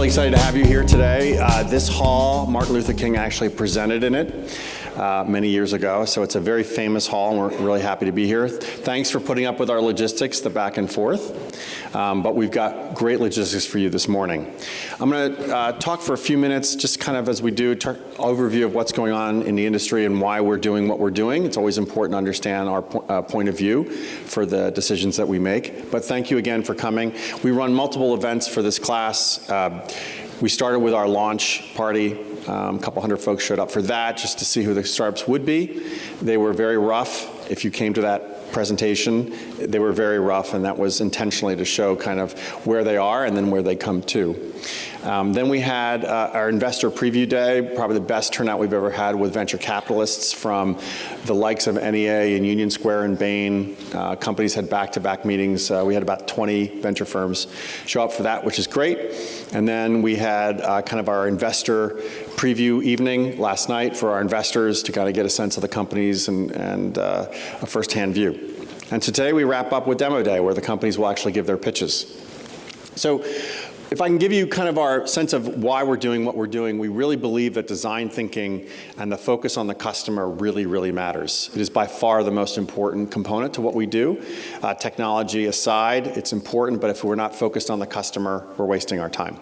really excited to have you here today. This hall, Martin Luther King actually presented in it many years ago, so it's a very famous hall, and we're really happy to be here. Thanks for putting up with our logistics, the back and forth, but we've got great logistics for you this morning. I'm going to talk for a few minutes, just kind of as we do, overview of what's going on in the industry and why we're doing what we're doing. It's always important to understand our point of view for the decisions that we make, but thank you again for coming. We run multiple events for this class. We started with our launch party. A couple hundred folks showed up for that just to see who the startups would be. They were very rough. If you came to that presentation, they were very rough, and that was intentionally to show kind of where they are and then where they come to. Then we had our investor preview day, probably the best turnout we've ever had with venture capitalists from the likes of NEA and Union Square and Bain. Companies had back-to-back meetings. We had about 20 venture firms show up for that, which is great. And then we had kind of our investor preview evening last night for our investors to kind of get a sense of the companies and a first-hand view. And today we wrap up with demo day, where the companies will actually give their pitches. So if I can give you kind of our sense of why we're doing what we're doing, we really believe that design thinking and the focus on the customer really, really matters. It is by far the most important component to what we do. Technology aside, it's important, but if we're not focused on the customer, we're wasting our time.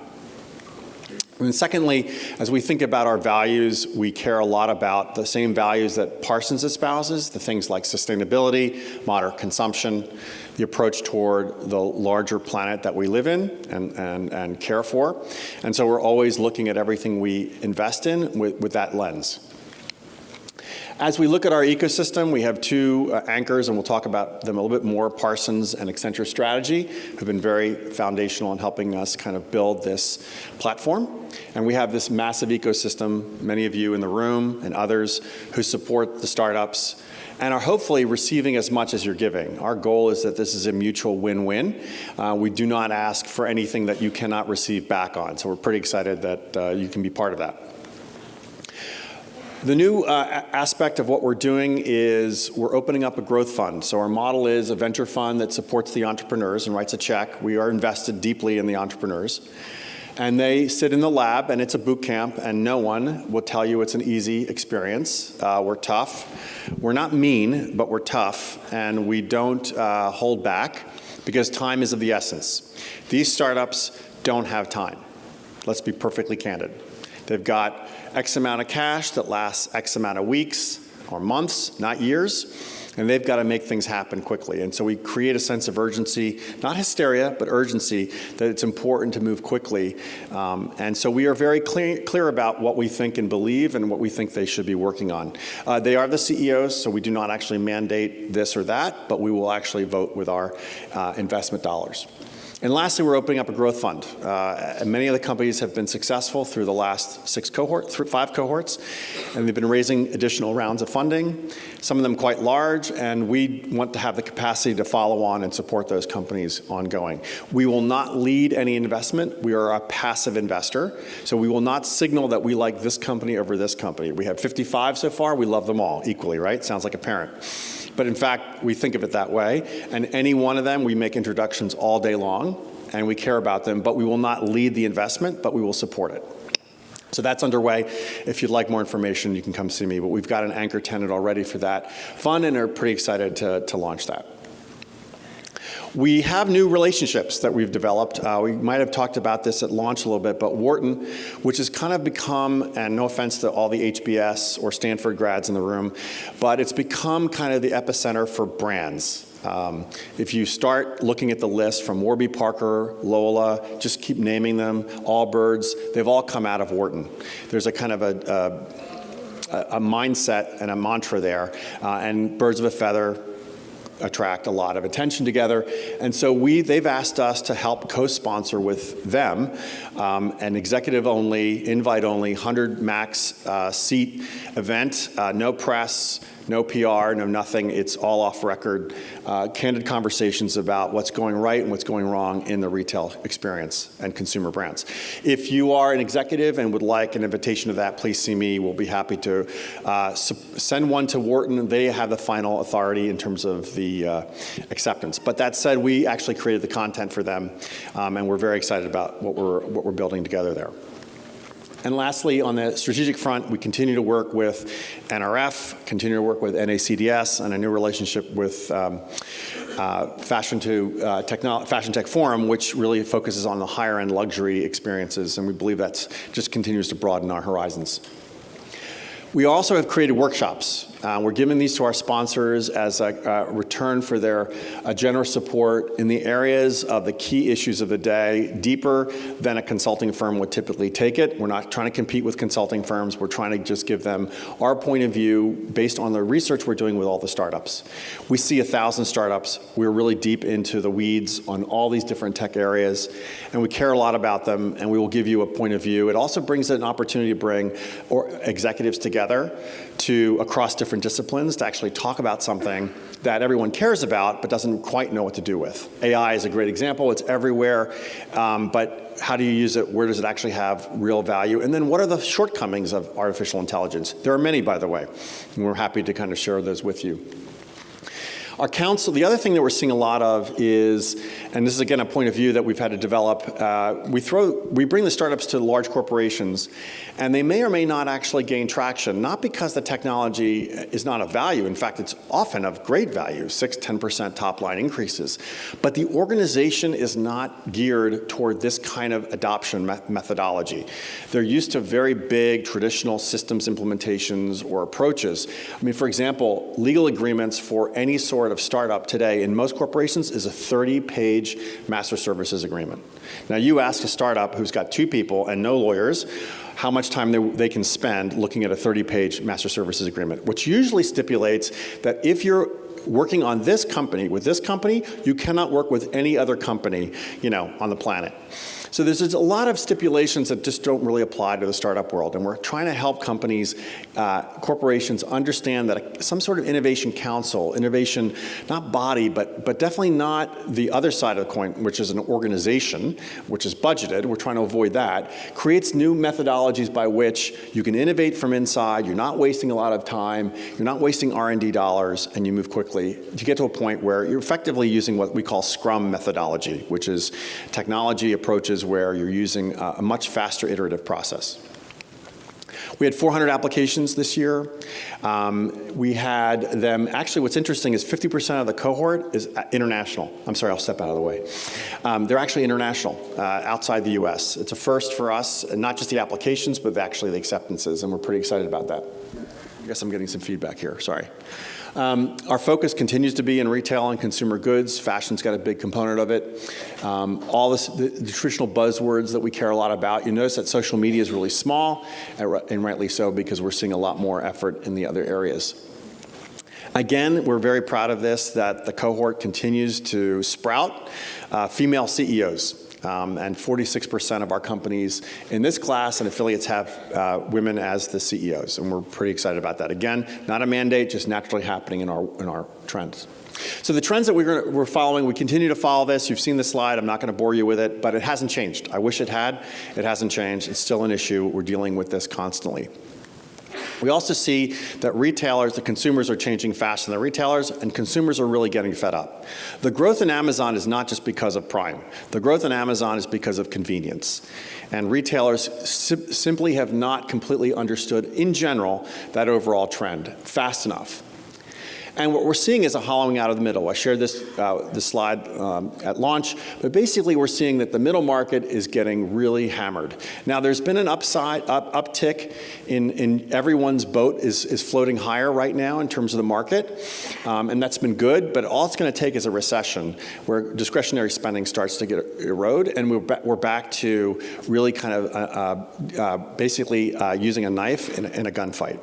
And secondly, as we think about our values, we care a lot about the same values that Parsons espouses, the things like sustainability, moderate consumption, the approach toward the larger planet that we live in and care for. And so we're always looking at everything we invest in with that lens. As we look at our ecosystem, we have two anchors, and we'll talk about them a little bit more, Parsons and Accenture Strategy, who've been very foundational in helping us kind of build this platform. And we have this massive ecosystem, many of you in the room and others who support the startups and are hopefully receiving as much as you're giving. Our goal is that this is a mutual win-win. We do not ask for anything that you cannot receive back on, so we're pretty excited that you can be part of that. The new aspect of what we're doing is we're opening up a growth fund. So our model is a venture fund that supports the entrepreneurs and writes a check. We are invested deeply in the entrepreneurs. And they sit in the lab, and it's a boot camp, and no one will tell you it's an easy experience. We're tough. We're not mean, but we're tough, and we don't hold back because time is of the essence. These startups don't have time. Let's be perfectly candid. They've got X amount of cash that lasts X amount of weeks or months, not years, and they've got to make things happen quickly. And so we create a sense of urgency, not hysteria, but urgency, that it's important to move quickly. And so we are very clear about what we think and believe and what we think they should be working on. They are the CEOs, so we do not actually mandate this or that, but we will actually vote with our investment dollars. And lastly, we're opening up a growth fund. Many of the companies have been successful through the last 5 cohorts, and they've been raising additional rounds of funding, some of them quite large, and we want to have the capacity to follow on and support those companies ongoing. We will not lead any investment. We are a passive investor, so we will not signal that we like this company over this company. We have 55 so far. We love them all equally, right? Sounds like a parent. But in fact, we think of it that way, and any one of them, we make introductions all day long, and we care about them, but we will not lead the investment, but we will support it. So that's underway. If you'd like more information, you can come see me, but we've got an anchor tenant already for that fund, and are pretty excited to launch that. We have new relationships that we've developed. We might have talked about this at launch a little bit, but Wharton, which has kind of become, and no offense to all the HBS or Stanford grads in the room, but it's become kind of the epicenter for brands. If you start looking at the list from Warby Parker, Lola, just keep naming them, Allbirds, they've all come out of Wharton. There's a kind of a mindset and a mantra there, and birds of a feather attract a lot of attention together. And so they've asked us to help co-sponsor with them an executive-only, invite-only, 100 max seat event, no press, No PR, no nothing. It's all off record, candid conversations about what's going right and what's going wrong in the retail experience and consumer brands. If you are an executive and would like an invitation to that, please see me. We'll be happy to send one to Wharton. They have the final authority in terms of the acceptance. But that said, we actually created the content for them, and we're very excited about what we're building together there. And lastly, on the strategic front, we continue to work with NRF, continue to work with NACDS, and a new relationship with Fashion Tech Forum, which really focuses on the higher-end luxury experiences, and we believe that just continues to broaden our horizons. We also have created workshops. We're giving these to our sponsors as a return for their generous support in the areas of the key issues of the day, deeper than a consulting firm would typically take it. We're not trying to compete with consulting firms. We're trying to just give them our point of view based on the research we're doing with all the startups. We see 1,000 startups. We're really deep into the weeds on all these different tech areas, and we care a lot about them, and we will give you a point of view. It also brings an opportunity to bring executives together across different disciplines to actually talk about something that everyone cares about but doesn't quite know what to do with. AI is a great example. It's everywhere, but how do you use it? Where does it actually have real value? And then what are the shortcomings of artificial intelligence? There are many, by the way, and we're happy to kind of share those with you. Our council, the other thing that we're seeing a lot of is, and this is again a point of view that we've had to develop, we bring the startups to large corporations, and they may or may not actually gain traction, not because the technology is not of value. In fact, it's often of great value, 6–10% top line increases. But the organization is not geared toward this kind of adoption methodology. They're used to very big traditional systems implementations or approaches. I mean, for example, legal agreements for any sort of startup today in most corporations is a 30-page master services agreement. Now, you ask a startup who's got 2 people and no lawyers how much time they can spend looking at a 30-page master services agreement, which usually stipulates that if you're working on this company, with this company, you cannot work with any other company, on the planet. So there's a lot of stipulations that just don't really apply to the startup world, and we're trying to help companies, corporations understand that some sort of innovation council, innovation, not body, but definitely not the other side of the coin, which is an organization, which is budgeted, we're trying to avoid that, creates new methodologies by which you can innovate from inside, you're not wasting a lot of time, you're not wasting R&D dollars, and you move quickly to get to a point where you're effectively using what we call Scrum methodology, which is technology approaches where you're using a much faster iterative process. We had 400 applications this year. We had them, actually what's interesting is 50% of the cohort is international. I'm sorry, I'll step out of the way. They're actually international, outside the US. It's a first for us, and not just the applications, but actually the acceptances, and we're pretty excited about that. I guess I'm getting some feedback here, sorry. Our focus continues to be in retail and consumer goods. Fashion's got a big component of it. All the traditional buzzwords that we care a lot about. You notice that social media is really small, and rightly so, because we're seeing a lot more effort in the other areas. Again, we're very proud of this, that the cohort continues to sprout female CEOs. And 46% of our companies in this class and affiliates have women as the CEOs, and we're pretty excited about that. Again, not a mandate, just naturally happening in our trends. So the trends that we're following, we continue to follow this. You've seen this slide. I'm not going to bore you with it, but it hasn't changed. I wish it had. It hasn't changed. It's still an issue. We're dealing with this constantly. We also see that retailers, the consumers are changing faster than the retailers, and consumers are really getting fed up. The growth in Amazon is not just because of Prime. The growth in Amazon is because of convenience. And retailers simply have not completely understood, in general, that overall trend fast enough. And what we're seeing is a hollowing out of the middle. I shared this slide at launch, but basically we're seeing that the middle market is getting really hammered. Now there's been an uptick in everyone's boat is floating higher right now in terms of the market, and that's been good, but all it's going to take is a recession where discretionary spending starts to get erode, and we're back to really kind of basically using a knife in a gunfight.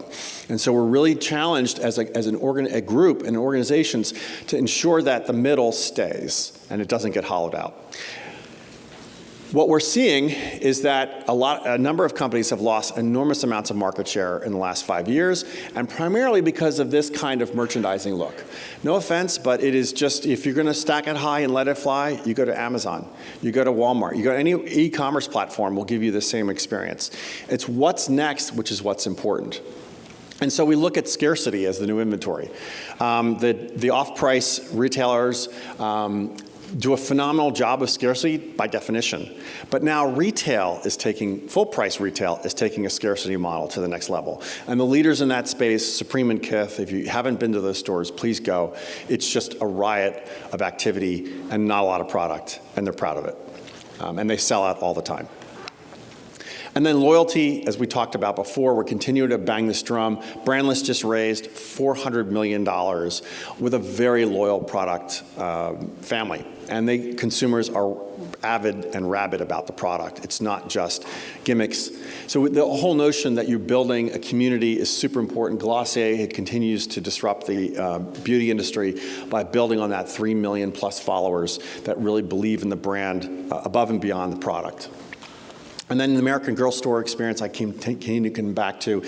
And so we're really challenged as a group and organizations to ensure that the middle stays and it doesn't get hollowed out. What we're seeing is that a number of companies have lost enormous amounts of market share in the last 5 years, and primarily because of this kind of merchandising look. No offense, but it is just, if you're going to stack it high and let it fly, you go to Amazon, you go to Walmart, you go to any e-commerce platform will give you the same experience. It's what's next, which is what's important. And so we look at scarcity as the new inventory. The off-price retailers do a phenomenal job of scarcity by definition. But now full price retail is taking a scarcity model to the next level. And the leaders in that space, Supreme and Kith, if you haven't been to those stores, please go. It's just a riot of activity and not a lot of product, and they're proud of it. And they sell out all the time. And then loyalty, as we talked about before, we're continuing to bang this drum. Brandless just raised $400 million with a very loyal product family. And consumers are avid and rabid about the product. It's not just gimmicks. So the whole notion that you're building a community is super important. Glossier continues to disrupt the beauty industry by building on that 3 million plus followers that really believe in the brand above and beyond the product. And then the American Girl store experience I continue to come back to.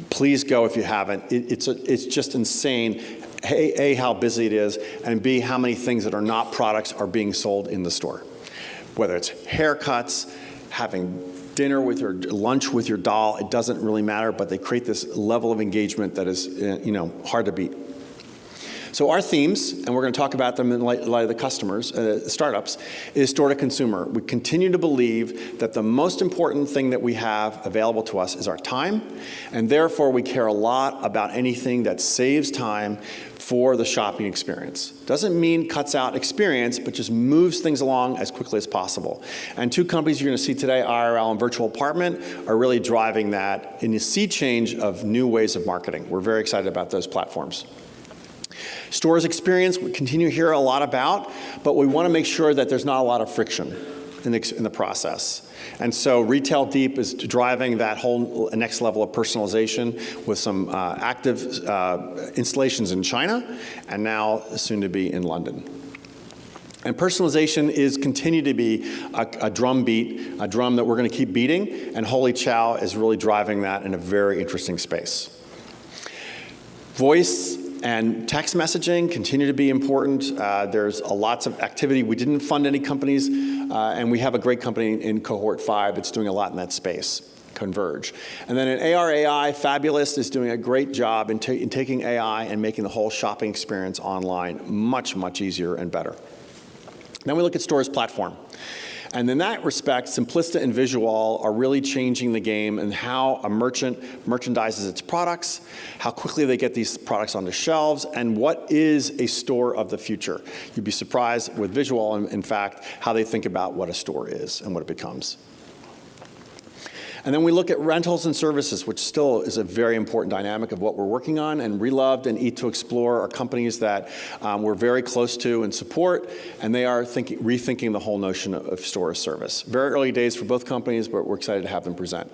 Please go if you haven't. It's just insane. A, how busy it is, and B, how many things that are not products are being sold in the store. Whether it's haircuts, having dinner with your lunch with your doll, it doesn't really matter, but they create this level of engagement that is hard to beat. So our themes, and we're going to talk about them in light of the customers, startups, is store to consumer. We continue to believe that the most important thing that we have available to us is our time, and therefore we care a lot about anything that saves time for the shopping experience. Doesn't mean cuts out experience, but just moves things along as quickly as possible. And two companies you're going to see today, IRL and Virtual Apartment, are really driving that in a sea change of new ways of marketing. We're very excited about those platforms. Stores experience, we continue to hear a lot about, but we want to make sure that there's not a lot of friction in the process. And so RetailDeep is driving that whole next level of personalization with some active installations in China, and now soon to be in London. And personalization is continue to be a drum beat, a drum that we're going to keep beating, and HoliChow is really driving that in a very interesting space. Voice and text messaging continue to be important. There's lots of activity. We didn't fund any companies, and we have a great company in Cohort 5 that's doing a lot in that space, Converge. And then in AR/AI, Fabulyst is doing a great job in taking AI and making the whole shopping experience online much, much easier and better. Then we look at stores platform. And in that respect, Simplista and VisuWall are really changing the game in how a merchant merchandises its products, how quickly they get these products onto shelves, and what is a store of the future. You'd be surprised with VisuWall, in fact, how they think about what a store is and what it becomes. And then we look at rentals and services, which still is a very important dynamic of what we're working on. And Reloved and Eat to Explore are companies that we're very close to and support, and they are rethinking the whole notion of store as service. Very early days for both companies, but we're excited to have them present.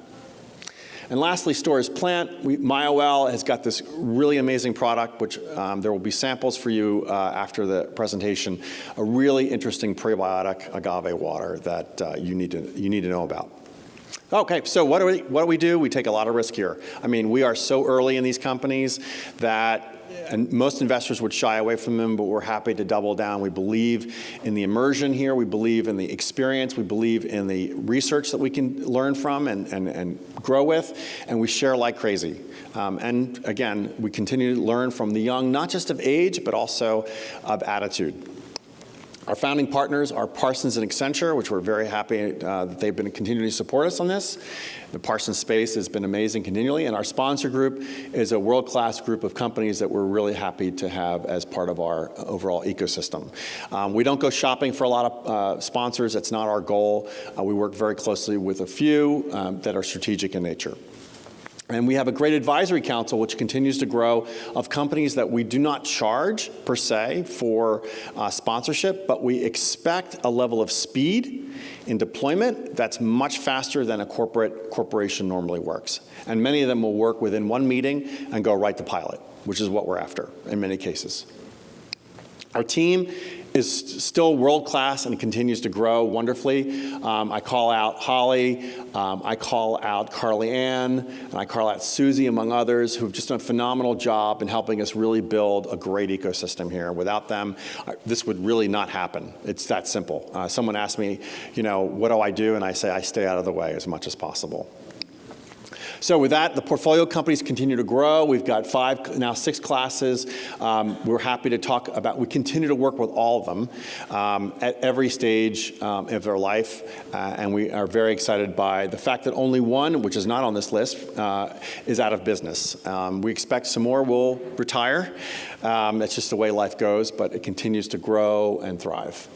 And lastly, store as plant. Mayawell has got this really amazing product, which there will be samples for you after the presentation. A really interesting prebiotic agave water that you need to know about. Okay, so what do we do? We take a lot of risk here. I mean, we are so early in these companies that and most investors would shy away from them, but we're happy to double down. We believe in the immersion here. We believe in the experience. We believe in the research that we can learn from and grow with, and we share like crazy. And again, we continue to learn from the young, not just of age, but also of attitude. Our founding partners are Parsons and Accenture, which we're very happy that they've been continuing to support us on this. The Parsons space has been amazing continually, and our sponsor group is a world-class group of companies that we're really happy to have as part of our overall ecosystem. We don't go shopping for a lot of sponsors. That's not our goal. We work very closely with a few that are strategic in nature. And we have a great advisory council, which continues to grow, of companies that we do not charge, per se, for sponsorship, but we expect a level of speed in deployment that's much faster than a corporation normally works. And many of them will work within one meeting and go right to pilot, which is what we're after in many cases. Our team is still world-class and continues to grow wonderfully. I call out Holly, I call out Carly Ann, and I call out Susie, among others, who've just done a phenomenal job in helping us really build a great ecosystem here. Without them, this would really not happen. It's that simple. Someone asked me, what do I do? And I say I stay out of the way as much as possible. So with that, the portfolio companies continue to grow. We've got 5, now 6 classes. We're happy to talk about, we continue to work with all of them at every stage of their life. And we are very excited by the fact that only one, which is not on this list, is out of business. We expect some more will retire. That's just the way life goes, but it continues to grow and thrive.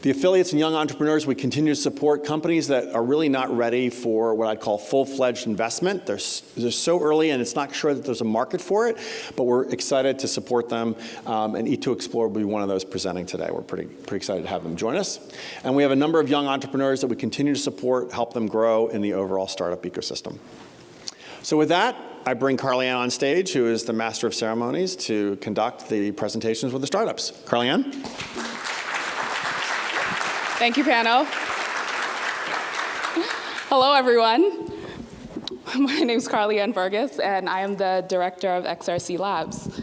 The affiliates and young entrepreneurs, we continue to support companies that are really not ready for what I'd call full-fledged investment. They're so early and it's not sure that there's a market for it, but we're excited to support them. And E2Explore will be one of those presenting today. We're pretty excited to have them join us. And we have a number of young entrepreneurs that we continue to support, help them grow in the overall startup ecosystem. So with that, I bring Carly Ann on stage, who is the master of ceremonies, to conduct the presentations with the startups. Carly Ann? Thank you, panel. Hello, everyone. My name is Carly Ann Burgess, and I am the director of XRC Labs.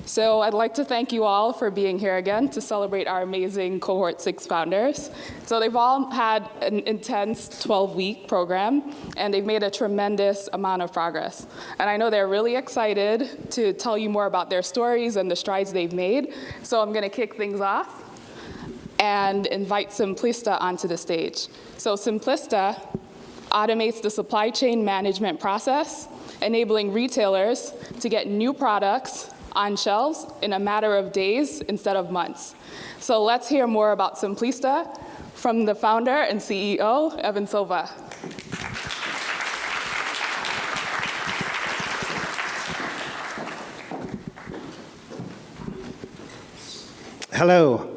So I'd like to thank you all for being here again to celebrate our amazing Cohort 6 founders. So they've all had an intense 12-week program, and they've made a tremendous amount of progress. And I know they're really excited to tell you more about their stories and the strides they've made. So I'm going to kick things off and invite Simplista onto the stage. So Simplista automates the supply chain management process, enabling retailers to get new products on shelves in a matter of days instead of months. So let's hear more about Simplista from the founder and CEO, Evan Silva. Hello.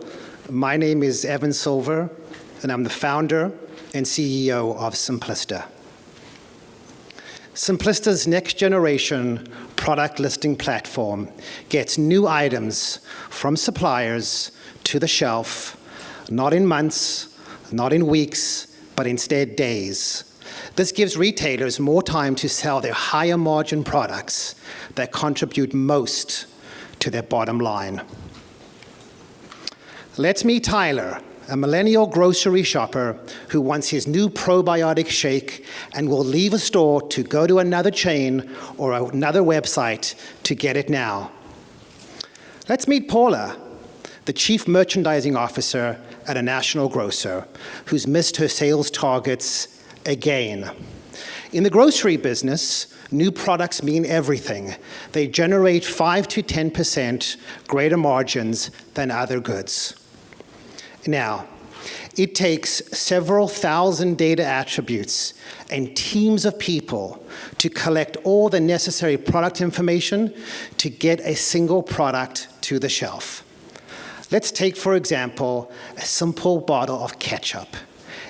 My name is Evan Silver, and I'm the founder and CEO of Simplista. Simplista's next-generation product listing platform gets new items from suppliers to the shelf, not in months, not in weeks, but instead days. This gives retailers more time to sell their higher-margin products that contribute most to their bottom line. Let's meet Tyler, a millennial grocery shopper who wants his new probiotic shake and will leave a store to go to another chain or another website to get it now. Let's meet Paula, the chief merchandising officer at a national grocer who's missed her sales targets again. In the grocery business, new products mean everything. They generate 5 to 10% greater margins than other goods. Now, it takes several thousand data attributes and teams of people to collect all the necessary product information to get a single product to the shelf. Let's take, for example, a simple bottle of ketchup.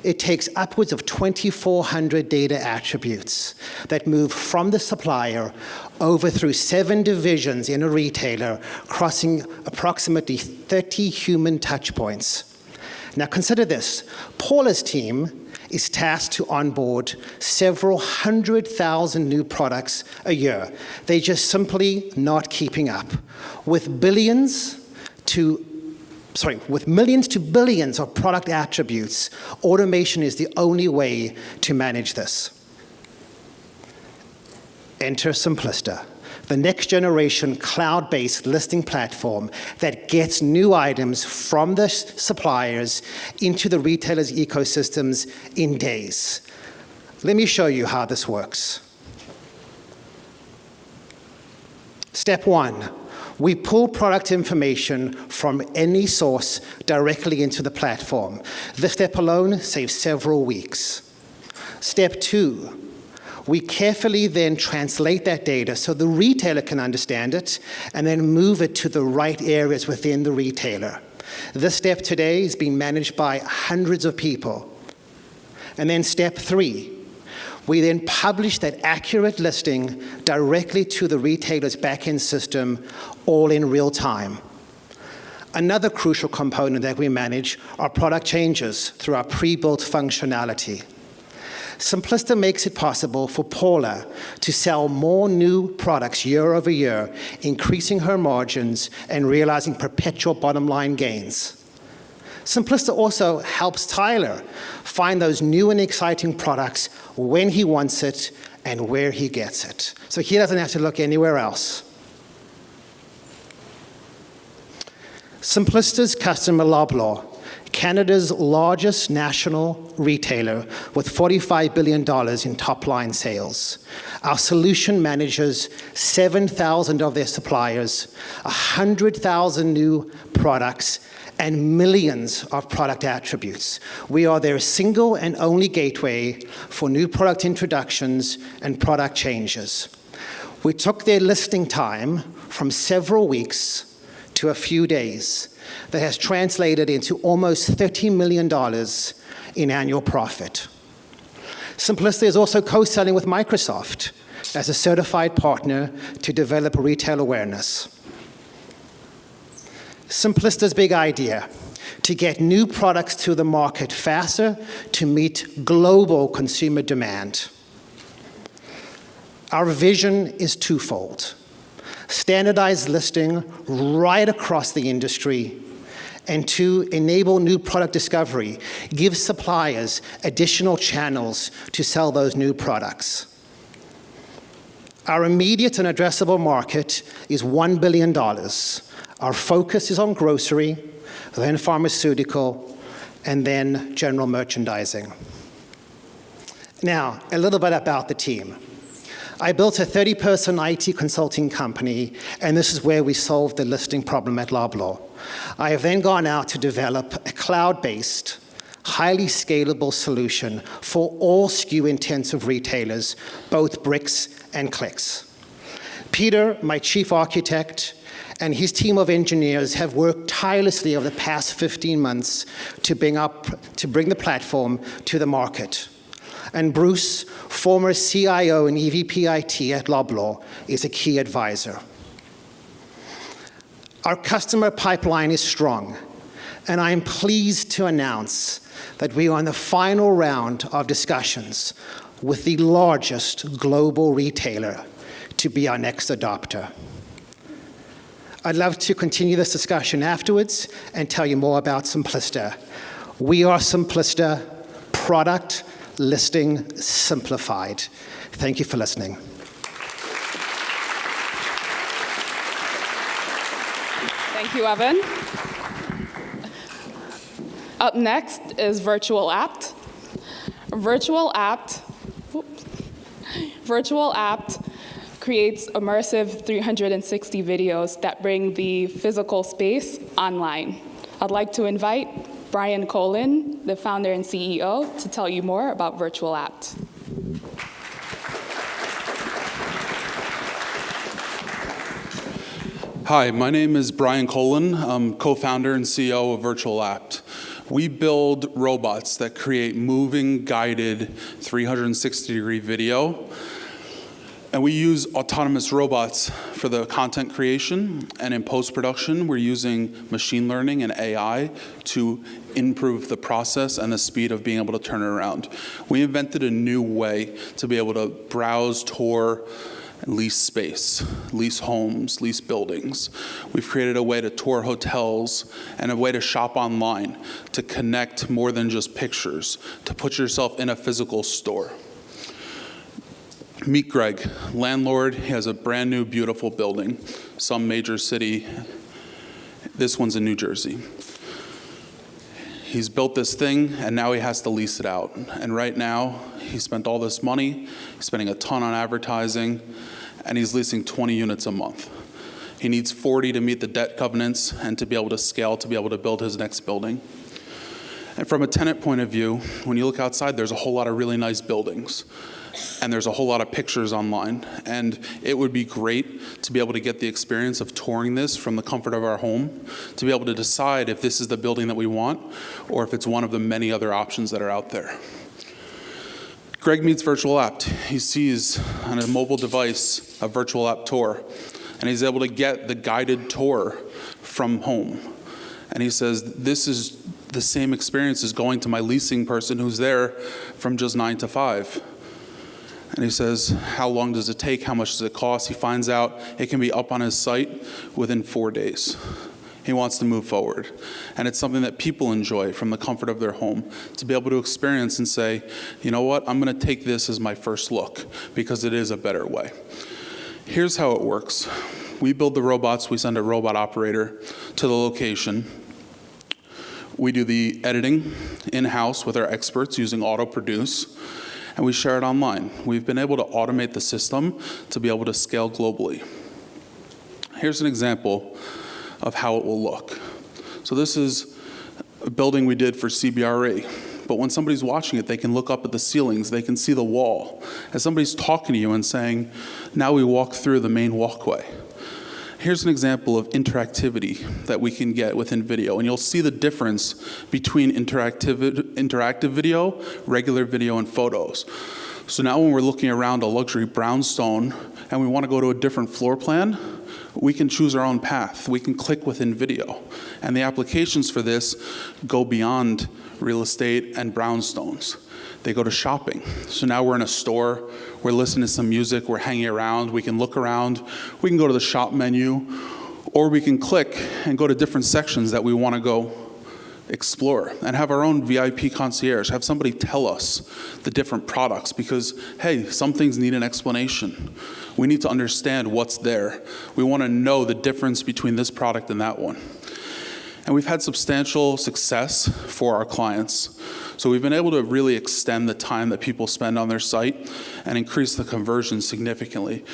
It takes upwards of 2,400 data attributes that move from the supplier over through 7 divisions in a retailer, crossing approximately 30 human touch points. Now consider this. Paula's team is tasked to onboard several 100,000 new products a year. They're just simply not keeping up. With millions to billions of product attributes, automation is the only way to manage this. Enter Simplista, the next-generation cloud-based listing platform that gets new items from the suppliers into the retailers' ecosystems in days. Let me show you how this works. Step 1. We pull product information from any source directly into the platform. This step alone saves several weeks. Step 2. We carefully then translate that data so the retailer can understand it and then move it to the right areas within the retailer. This step today is being managed by hundreds of people. And then step 3, we then publish that accurate listing directly to the retailer's back-end system, all in real time. Another crucial component that we manage are product changes through our pre-built functionality. Simplista makes it possible for Paula to sell more new products year over year, increasing her margins and realizing perpetual bottom line gains. Simplista also helps Tyler find those new and exciting products when he wants it and where he gets it. So he doesn't have to look anywhere else. Simplista's customer, Loblaw, Canada's largest national retailer with $45 billion in top-line sales. Our solution manages 7,000 of their suppliers, 100,000 new products, and millions of product attributes. We are their single and only gateway for new product introductions and product changes. We took their listing time from several weeks to a few days. That has translated into almost $30 million in annual profit. Simplista is also co-selling with Microsoft as a certified partner to develop retail awareness. Simplista's big idea, to get new products to the market faster to meet global consumer demand. Our vision is twofold. Standardized listing right across the industry, and to enable new product discovery, give suppliers additional channels to sell those new products. Our immediate and addressable market is $1 billion. Our focus is on grocery, then pharmaceutical, and then general merchandising. Now, a little bit about the team. I built a 30-person IT consulting company, and this is where we solved the listing problem at Loblaw. I have then gone out to develop a cloud-based, highly scalable solution for all SKU-intensive retailers, both bricks and clicks. Peter, my chief architect, and his team of engineers have worked tirelessly over the past 15 months to bring the platform to the market. And Bruce, former CIO and EVP IT at Loblaw, is a key advisor. Our customer pipeline is strong, and I am pleased to announce that we are in the final round of discussions with the largest global retailer to be our next adopter. I'd love to continue this discussion afterwards and tell you more about Simplista. We are Simplista, product listing simplified. Thank you for listening. Thank you, Evan. Up next is VirtualAPT. VirtualAPT creates immersive 360 videos that bring the physical space online. I'd like to invite Brian Colin, the founder and CEO, to tell you more about VirtualAPT. Hi, my name is Brian Colin. I'm co-founder and CEO of VirtualAPT. We build robots that create moving, guided 360-degree video. And we use autonomous robots for the content creation, and in post-production, we're using machine learning and AI to improve the process and the speed of being able to turn it around. We invented a new way to be able to browse, tour, and lease space, lease homes, lease buildings. We've created a way to tour hotels and a way to shop online, to connect more than just pictures, to put yourself in a physical store. Meet Greg, landlord. He has a brand new, beautiful building, some major city. This one's in New Jersey. He's built this thing, and now he has to lease it out. And right now, he spent all this money, he's spending a ton on advertising, and he's leasing 20 units a month. He needs 40 to meet the debt covenants and to be able to scale, to be able to build his next building. And from a tenant point of view, when you look outside, there's a whole lot of really nice buildings. And there's a whole lot of pictures online. And it would be great to be able to get the experience of touring this from the comfort of our home, to be able to decide if this is the building that we want, or if it's one of the many other options that are out there. Greg meets VirtualAPT. He sees on a mobile device a VirtualAPT tour, and he's able to get the guided tour from home. And he says, this is the same experience as going to my leasing person who's there from just 9 to 5. And he says, how long does it take? How much does it cost? He finds out it can be up on his site within 4 days. He wants to move forward. And it's something that people enjoy from the comfort of their home, to be able to experience and say, you know what, I'm going to take this as my first look because it is a better way. Here's how it works. We build the robots. We send a robot operator to the location. We do the editing in-house with our experts using auto-produce, and we share it online. We've been able to automate the system to be able to scale globally. Here's an example of how it will look. So this is a building we did for CBRE, but when somebody's watching it, they can look up at the ceilings, they can see the wall. As somebody's talking to you and saying, now we walk through the main walkway. Here's an example of interactivity that we can get within video, and you'll see the difference between interactive video, regular video, and photos. So now when we're looking around a luxury brownstone and we want to go to a different floor plan, we can choose our own path. We can click within video. And the applications for this go beyond real estate and brownstones. They go to shopping. So now we're in a store, we're listening to some music, we're hanging around, we can look around, we can go to the shop menu, or we can click and go to different sections that we want to go explore and have our own VIP concierge, have somebody tell us the different products because, hey, some things need an explanation. We need to understand what's there. We want to know the difference between this product and that one. And we've had substantial success for our clients. So we've been able to really extend the time that people spend on their site and increase the conversion significantly.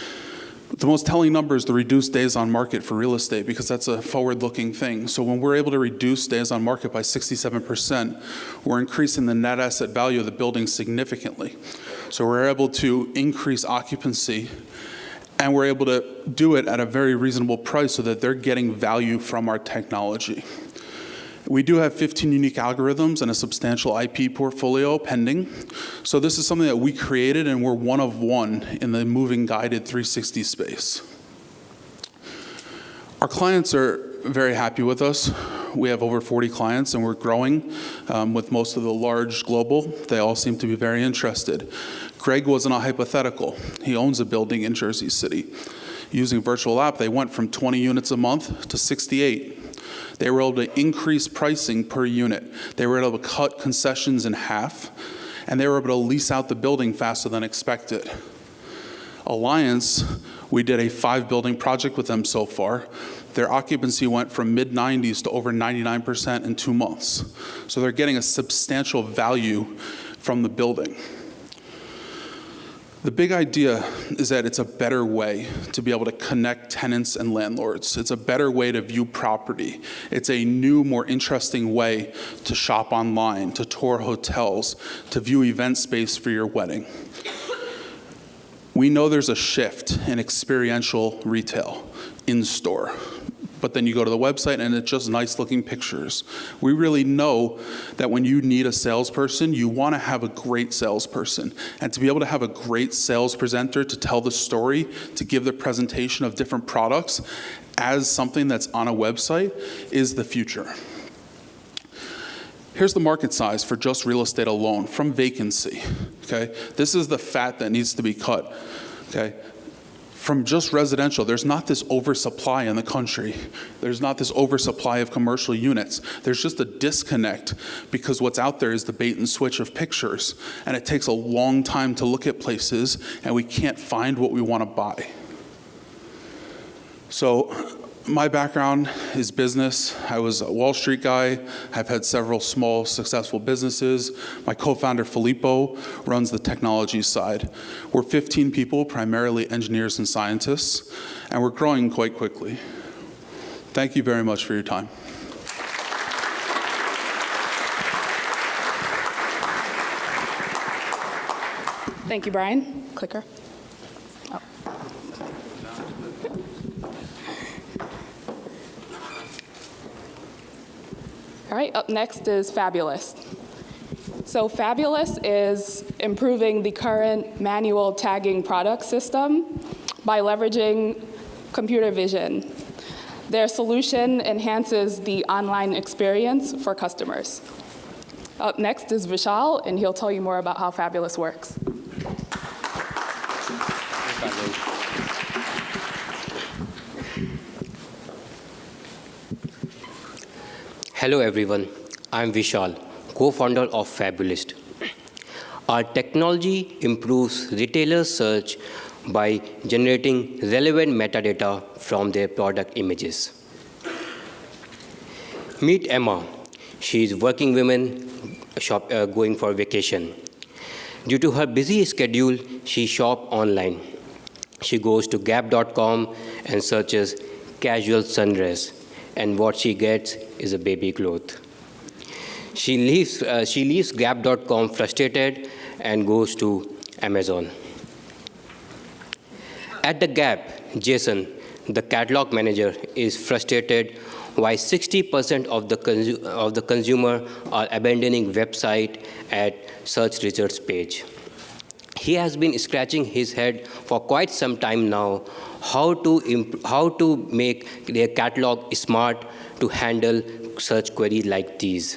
The most telling number is the reduced days on market for real estate, because that's a forward-looking thing. So when we're able to reduce days on market by 67%, we're increasing the net asset value of the building significantly. So we're able to increase occupancy, and we're able to do it at a very reasonable price so that they're getting value from our technology. We do have 15 unique algorithms and a substantial IP portfolio pending. So this is something that we created, and we're one of one in the moving guided 360 space. Our clients are very happy with us. We have over 40 clients, and we're growing with most of the large global. They all seem to be very interested. Greg wasn't a hypothetical. He owns a building in Jersey City. Using VirtualAPT, they went from 20 units a month to 68. They were able to increase pricing per unit. They were able to cut concessions in half, and they were able to lease out the building faster than expected. Alliance, we did a 5-building project with them so far. Their occupancy went from mid-90s to over 99% in 2 months. So they're getting a substantial value from the building. The big idea is that it's a better way to be able to connect tenants and landlords. It's a better way to view property. It's a new, more interesting way to shop online, to tour hotels, to view event space for your wedding. We know there's a shift in experiential retail in-store. But then you go to the website and it's just nice looking pictures. We really know that when you need a salesperson, you want to have a great salesperson. And to be able to have a great sales presenter to tell the story, to give the presentation of different products as something that's on a website is the future. Here's the market size for just real estate alone from vacancy, okay? This is the fat that needs to be cut, okay? From just residential, there's not this oversupply in the country. There's not this oversupply of commercial units. There's just a disconnect because what's out there is the bait and switch of pictures, and it takes a long time to look at places, and we can't find what we want to buy. So my background is business. I was a Wall Street guy. I've had several small, successful businesses. My co-founder, Filippo, runs the technology side. We're 15 people, primarily engineers and scientists, and we're growing quite quickly. Thank you very much for your time. Thank you, Brian. Clicker. Oh. All right, up next is Fabulyst. So Fabulyst is improving the current manual tagging product system by leveraging computer vision. Their solution enhances the online experience for customers. Up next is Vishal, and he'll tell you more about how Fabulyst works. Hello everyone, I'm Vishal, co-founder of Fabulyst. Our technology improves retailer search by generating relevant metadata from their product images. Meet Emma. She is a working woman going for vacation. Due to her busy schedule, she shops online. She goes to gap.com and searches casual sundress, and what she gets is a baby cloth. She leaves gap.com frustrated and goes to Amazon. At the Gap, Jason, the catalog manager, is frustrated why 60% of the consumer are abandoning website at search results page. He has been scratching his head for quite some time now how to make their catalog smart to handle search queries like these.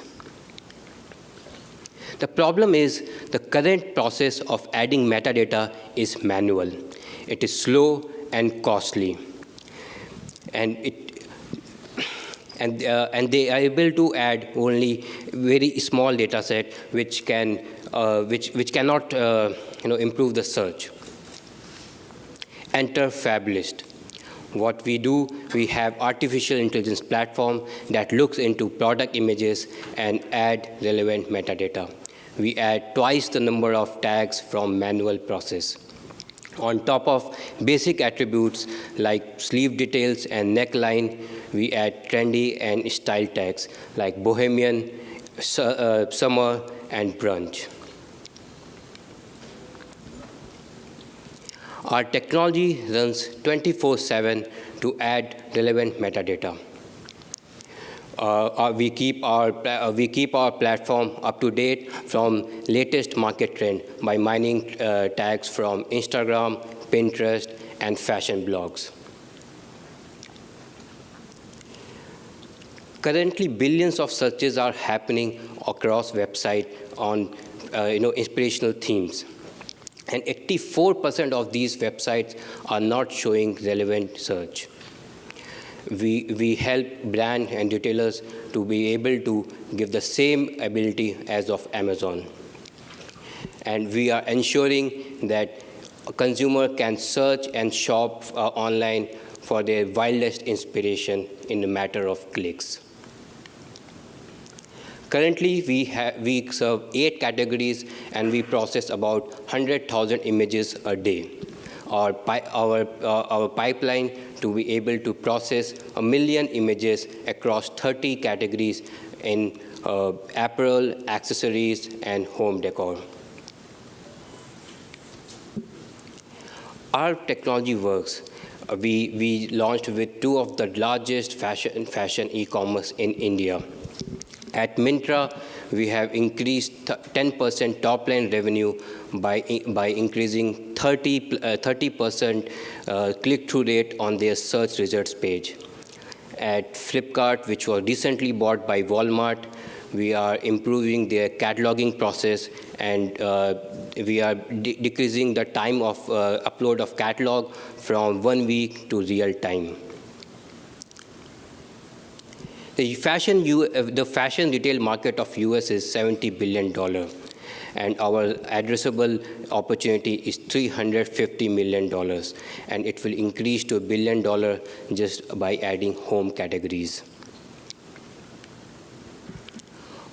The problem is the current process of adding metadata is manual. It is slow and costly, and they are able to add only very small data set which cannot improve the search. Enter Fabulyst. What we do, we have artificial intelligence platform that looks into product images and add relevant metadata. We add twice the number of tags from manual process. On top of basic attributes like sleeve details and neckline, we add trendy and style tags like bohemian, summer, and brunch. Our technology runs 24/7 to add relevant metadata. We keep our platform up to date from latest market trend by mining tags from Instagram, Pinterest, and fashion blogs. Currently, billions of searches are happening across website on inspirational themes. And 84% of these websites are not showing relevant search. We help brands and retailers to be able to give the same ability as of Amazon. And we are ensuring that a consumer can search and shop online for their wildest inspiration in a matter of clicks. Currently, we serve 8 categories, and we process about 100,000 images a day. Our pipeline to be able to process 1 million images across 30 categories in apparel, accessories, and home decor. Our technology works. We launched with 2 of the largest fashion e-commerce in India. At Myntra, we have increased 10% top-line revenue by increasing 30% click-through rate on their search results page. At Flipkart, which was recently bought by Walmart, we are improving their cataloging process, and we are decreasing the time of upload of catalog from 1 week to real time. The fashion retail market of US is $70 billion, and our addressable opportunity is $350 million, and it will increase to $1 billion just by adding home categories.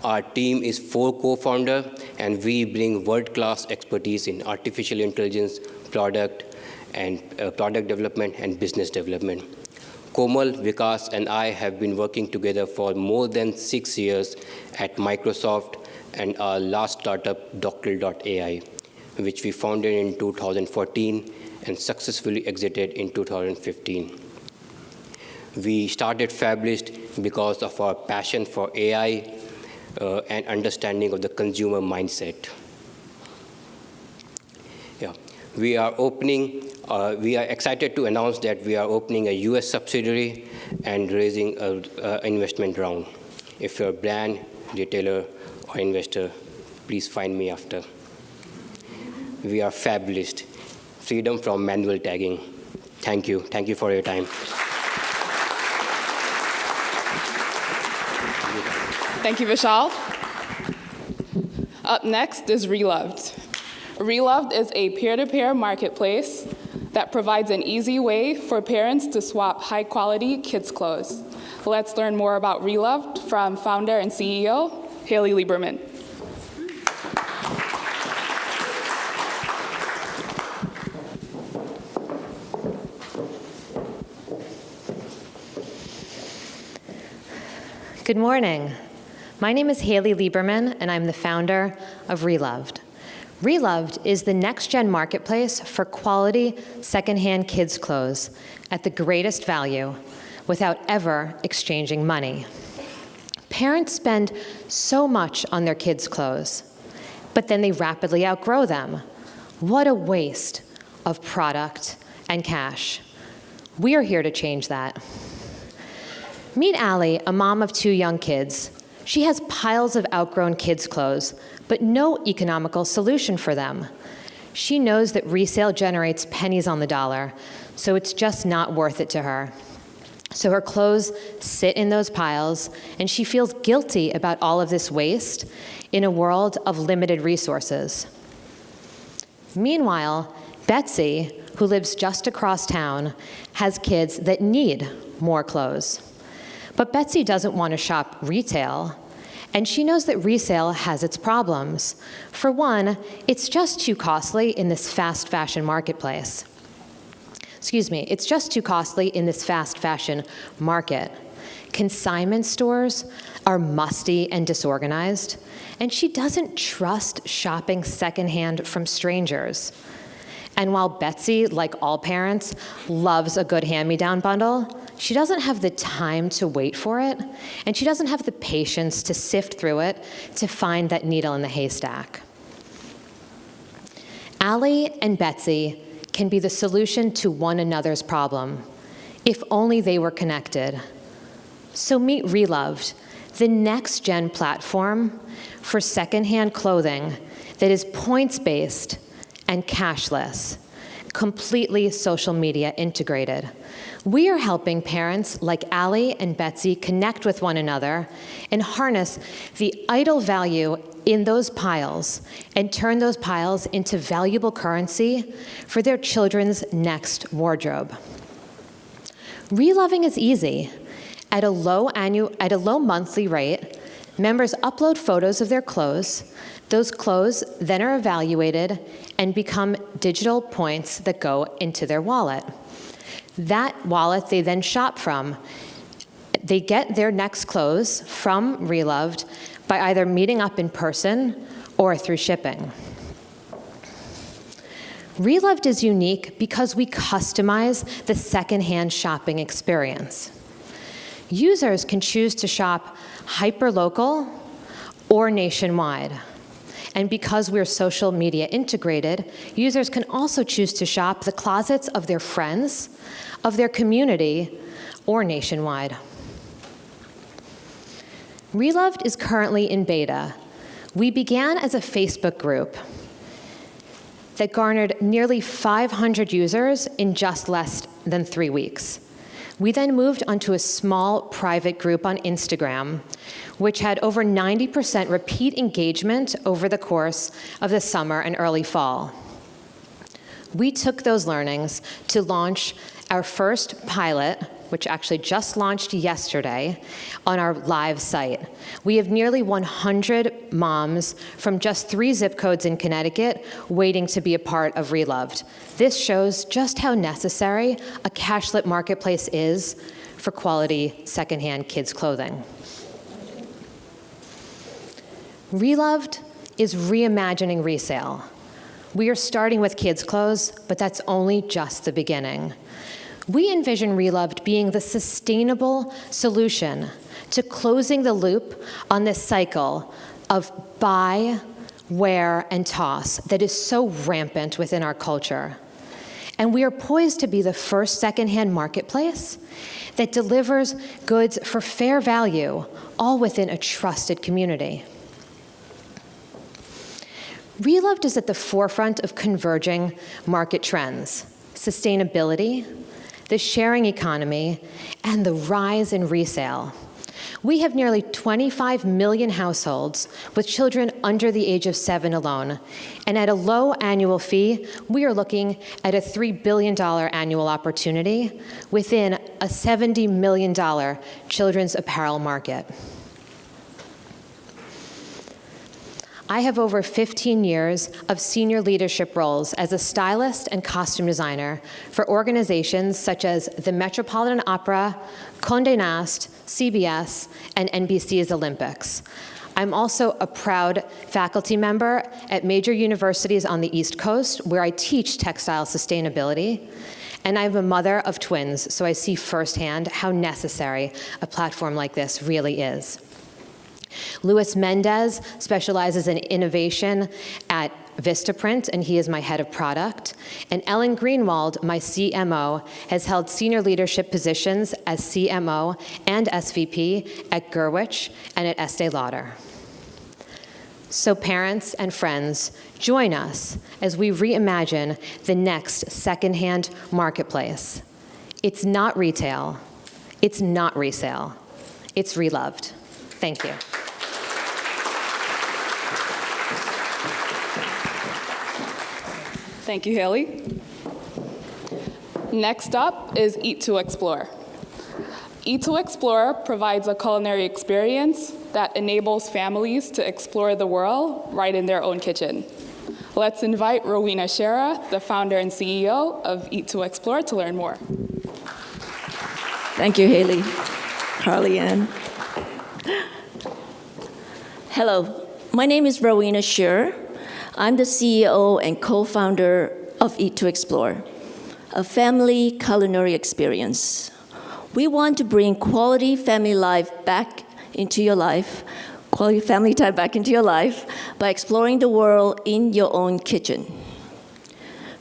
Our team is 4 co-founders, and we bring world-class expertise in artificial intelligence, product development, and business development. Komal, Vikas, and I have been working together for more than 6 years at Microsoft and our last startup, Doctal.ai, which we founded in 2014 and successfully exited in 2015. We started Fabulyst because of our passion for AI and understanding of the consumer mindset. we are excited to announce that we are opening a US subsidiary and raising an investment round. If you're a brand, retailer, or investor, please find me after. We are Fabulyst, freedom from manual tagging. Thank you. Thank you for your time. Thank you, Vishal. Up next is Reloved. Reloved is a peer-to-peer marketplace that provides an easy way for parents to swap high-quality kids' clothes. Let's learn more about Reloved from founder and CEO, Haley Lieberman. Good morning. My name is Haley Lieberman, and I'm the founder of Reloved. Reloved is the next-gen marketplace for quality secondhand kids' clothes at the greatest value without ever exchanging money. Parents spend so much on their kids' clothes, but then they rapidly outgrow them. What a waste of product and cash. We are here to change that. Meet Allie, a mom of 2 young kids. She has piles of outgrown kids' clothes, but no economical solution for them. She knows that resale generates pennies on the dollar, so it's just not worth it to her. So her clothes sit in those piles, and she feels guilty about all of this waste in a world of limited resources. Meanwhile, Betsy, who lives just across town, has kids that need more clothes. But Betsy doesn't want to shop retail, and she knows that resale has its problems. For one, it's just too costly in this fast fashion marketplace. It's just too costly in this fast fashion market. Consignment stores are musty and disorganized, and she doesn't trust shopping secondhand from strangers. And while Betsy, like all parents, loves a good hand-me-down bundle, she doesn't have the time to wait for it, and she doesn't have the patience to sift through it to find that needle in the haystack. Allie and Betsy can be the solution to one another's problem, if only they were connected. So meet Reloved, the next-gen platform for secondhand clothing that is points-based and cashless, completely social media integrated. We are helping parents like Allie and Betsy connect with one another and harness the idle value in those piles and turn those piles into valuable currency for their children's next wardrobe. Reloving is easy. At a low monthly rate, members upload photos of their clothes. Those clothes then are evaluated and become digital points that go into their wallet. That wallet they then shop from. They get their next clothes from Reloved by either meeting up in person or through shipping. Reloved is unique because we customize the secondhand shopping experience. Users can choose to shop hyperlocal or nationwide. And because we're social media integrated, users can also choose to shop the closets of their friends, of their community, or nationwide. Reloved is currently in beta. We began as a Facebook group that garnered nearly 500 users in just less than 3 weeks. We then moved onto a small private group on Instagram, which had over 90% repeat engagement over the course of the summer and early fall. We took those learnings to launch our first pilot, which actually just launched yesterday, on our live site. We have nearly 100 moms from just 3 zip codes in Connecticut waiting to be a part of Reloved. This shows just how necessary a cashlit marketplace is for quality secondhand kids' clothing. Reloved is reimagining resale. We are starting with kids' clothes, but that's only just the beginning. We envision Reloved being the sustainable solution to closing the loop on this cycle of buy, wear, and toss that is so rampant within our culture. And we are poised to be the first secondhand marketplace that delivers goods for fair value, all within a trusted community. Reloved is at the forefront of converging market trends, sustainability, the sharing economy, and the rise in resale. We have nearly 25 million households with children under the age of 7 alone, and at a low annual fee, we are looking at a $3 billion annual opportunity within a $70 million children's apparel market. I have over 15 years of senior leadership roles as a stylist and costume designer for organizations such as the Metropolitan Opera, Condé Nast, CBS, and NBC's Olympics. I'm also a proud faculty member at major universities on the East Coast where I teach textile sustainability. And I'm a mother of twins, so I see firsthand how necessary a platform like this really is. Luis Mendez specializes in innovation at Vistaprint, and he is my head of product. And Ellen Greenwald, my CMO, has held senior leadership positions as CMO and SVP at Gerwich and at Estee Lauder. So parents and friends, join us as we reimagine the next secondhand marketplace. It's not retail, it's not resale, it's Reloved. Thank you. Thank you, Haley. Next up is Eat to Explore. Eat to Explore provides a culinary experience that enables families to explore the world right in their own kitchen. Let's invite Rowena Shera, the founder and CEO of Eat to Explore, to learn more. Thank you, Haley, Carly Ann. Hello, my name is Rowena Shera. I'm the CEO and co-founder of Eat to Explore, a family culinary experience. We want to bring quality family life back into your life, quality family time back into your life by exploring the world in your own kitchen.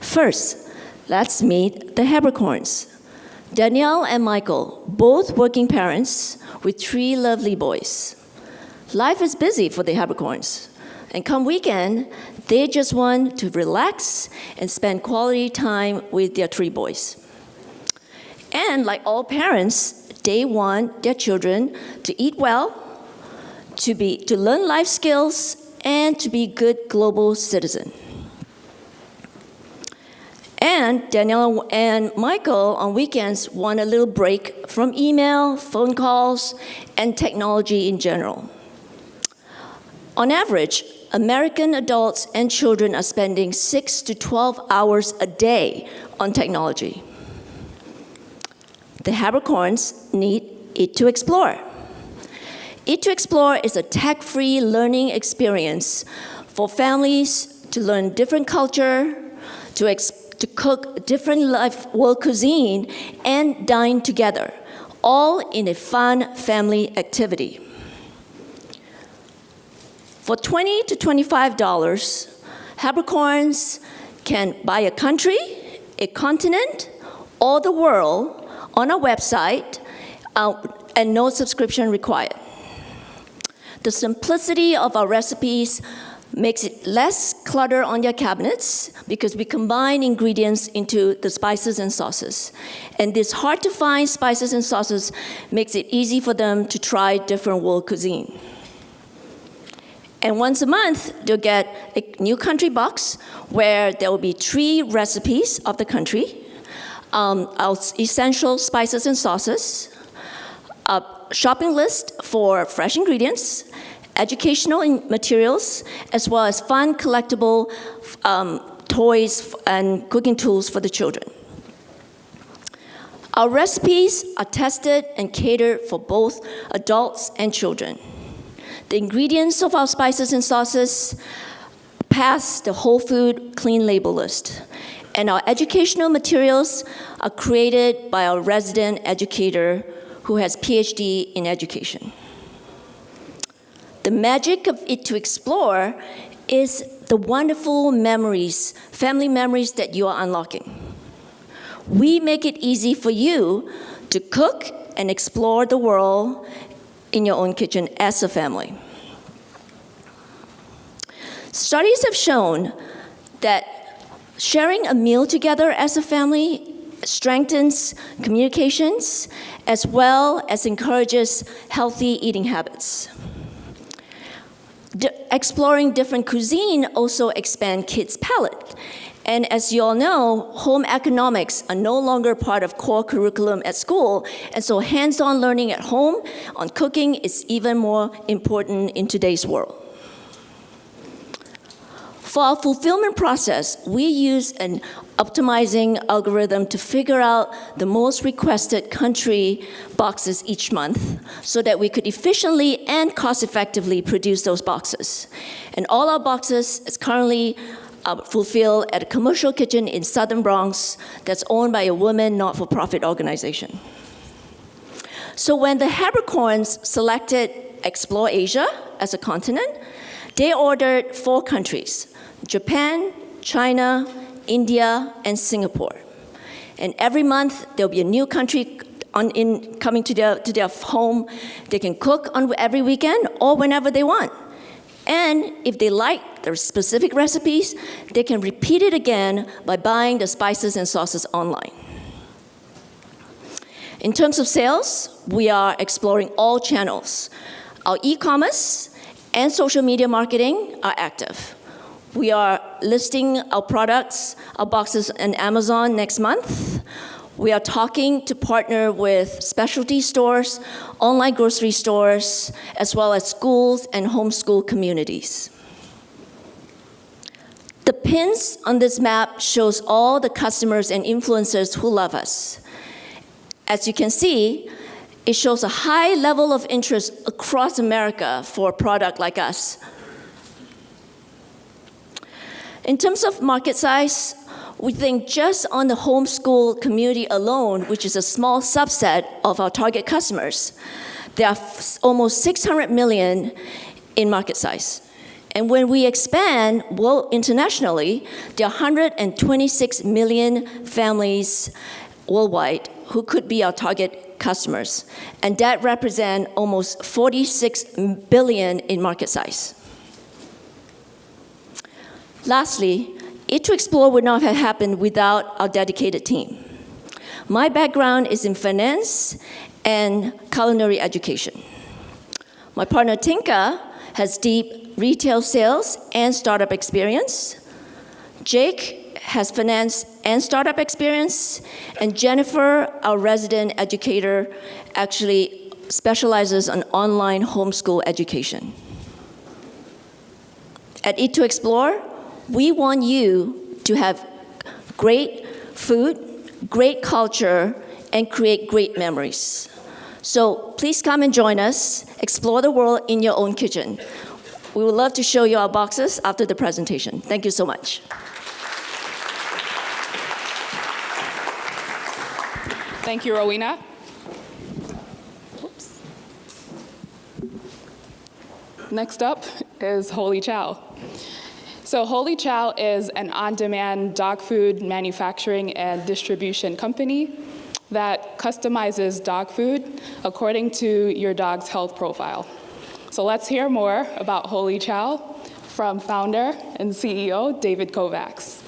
First, let's meet the Habercorns. Danielle and Michael, both working parents with 3 lovely boys. Life is busy for the Habercorns, and come weekend, they just want to relax and spend quality time with their 3 boys. And like all parents, they want their children to eat well, to learn life skills, and to be good global citizens. And Danielle and Michael on weekends want a little break from email, phone calls, and technology in general. On average, American adults and children are spending 6 to 12 hours a day on technology. The Habercorns need Eat to Explore. Eat to Explore is a tech-free learning experience for families to learn different culture, to cook different world cuisine, and dine together, all in a fun family activity. For $20 to $25, Habercorns can buy a country, a continent, or the world on our website, and no subscription required. The simplicity of our recipes makes it less clutter on your cabinets because we combine ingredients into the spices and sauces. And this hard-to-find spices and sauces makes it easy for them to try different world cuisine. And once a month, they'll get a new country box where there will be 3 recipes of the country, our essential spices and sauces, a shopping list for fresh ingredients, educational materials, as well as fun collectible toys and cooking tools for the children. Our recipes are tested and catered for both adults and children. The ingredients of our spices and sauces pass the Whole Food Clean Label list. And our educational materials are created by our resident educator who has PhD in education. The magic of It to Explore is the wonderful memories, family memories that you are unlocking. We make it easy for you to cook and explore the world in your own kitchen as a family. Studies have shown that sharing a meal together as a family strengthens communications as well as encourages healthy eating habits. Exploring different cuisine also expands kids' palate. And as you all know, home economics are no longer part of core curriculum at school, and so hands-on learning at home on cooking is even more important in today's world. For our fulfillment process, we use an optimizing algorithm to figure out the most requested country boxes each month so that we could efficiently and cost-effectively produce those boxes. And all our boxes is currently fulfilled at a commercial kitchen in Southern Bronx that's owned by a woman not-for-profit organization. So when the Habercorns selected Explore Asia as a continent, they ordered 4 countries: Japan, China, India, and Singapore. And every month, there'll be a new country coming to their home. They can cook on every weekend or whenever they want. And if they like their specific recipes, they can repeat it again by buying the spices and sauces online. In terms of sales, we are exploring all channels. Our e-commerce and social media marketing are active. We are listing our products, our boxes on Amazon next month. We are talking to partner with specialty stores, online grocery stores, as well as schools and homeschool communities. The pins on this map shows all the customers and influencers who love us. As you can see, it shows a high level of interest across America for a product like us. In terms of market size, we think just on the homeschool community alone, which is a small subset of our target customers, there are almost 600 million in market size. And when we expand internationally, there are 126 million families worldwide who could be our target customers. And that represents almost 46 billion in market size. Lastly, It to Explore would not have happened without our dedicated team. My background is in finance and culinary education. My partner Tinka has deep retail sales and startup experience. Jake has finance and startup experience. And Jennifer, our resident educator, actually specializes in online homeschool education. At It to Explore, we want you to have great food, great culture, and create great memories. So please come and join us. Explore the world in your own kitchen. We would love to show you our boxes after the presentation. Thank you so much. Thank you, Rowena. Oops. Next up is HoliChow. So HoliChow is an on-demand dog food manufacturing and distribution company that customizes dog food according to your dog's health profile. So let's hear more about HoliChow from founder and CEO David Kovacs.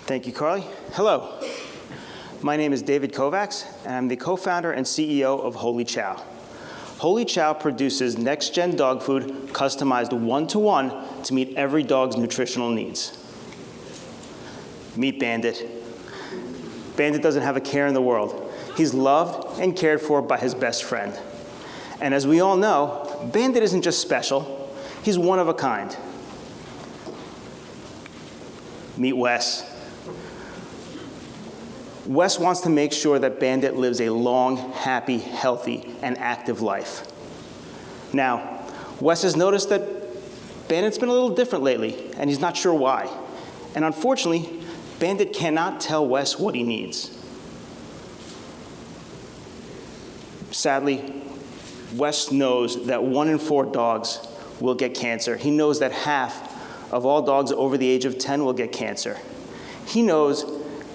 Thank you, Carly. Hello. My name is David Kovacs, and I'm the co-founder and CEO of HoliChow. HoliChow produces next-gen dog food customized one-to-one to meet every dog's nutritional needs. Meet Bandit. Bandit doesn't have a care in the world. He's loved and cared for by his best friend. And as we all know, Bandit isn't just special, he's one of a kind. Meet Wes. Wes wants to make sure that Bandit lives a long, happy, healthy, and active life. Now, Wes has noticed that Bandit's been a little different lately, and he's not sure why. And unfortunately, Bandit cannot tell Wes what he needs. Sadly, Wes knows that 1 in 4 dogs will get cancer. He knows that half of all dogs over the age of 10 will get cancer. He knows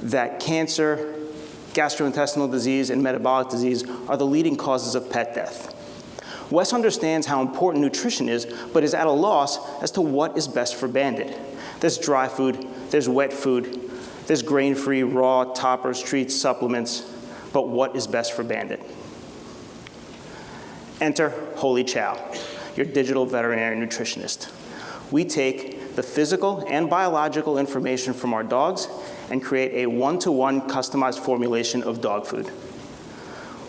that cancer, gastrointestinal disease, and metabolic disease are the leading causes of pet death. Wes understands how important nutrition is, but is at a loss as to what is best for Bandit. There's dry food, there's wet food, there's grain-free, raw, toppers, treats, supplements, but what is best for Bandit? Enter HoliChow, your digital veterinary nutritionist. We take the physical and biological information from our dogs and create a one-to-one customized formulation of dog food.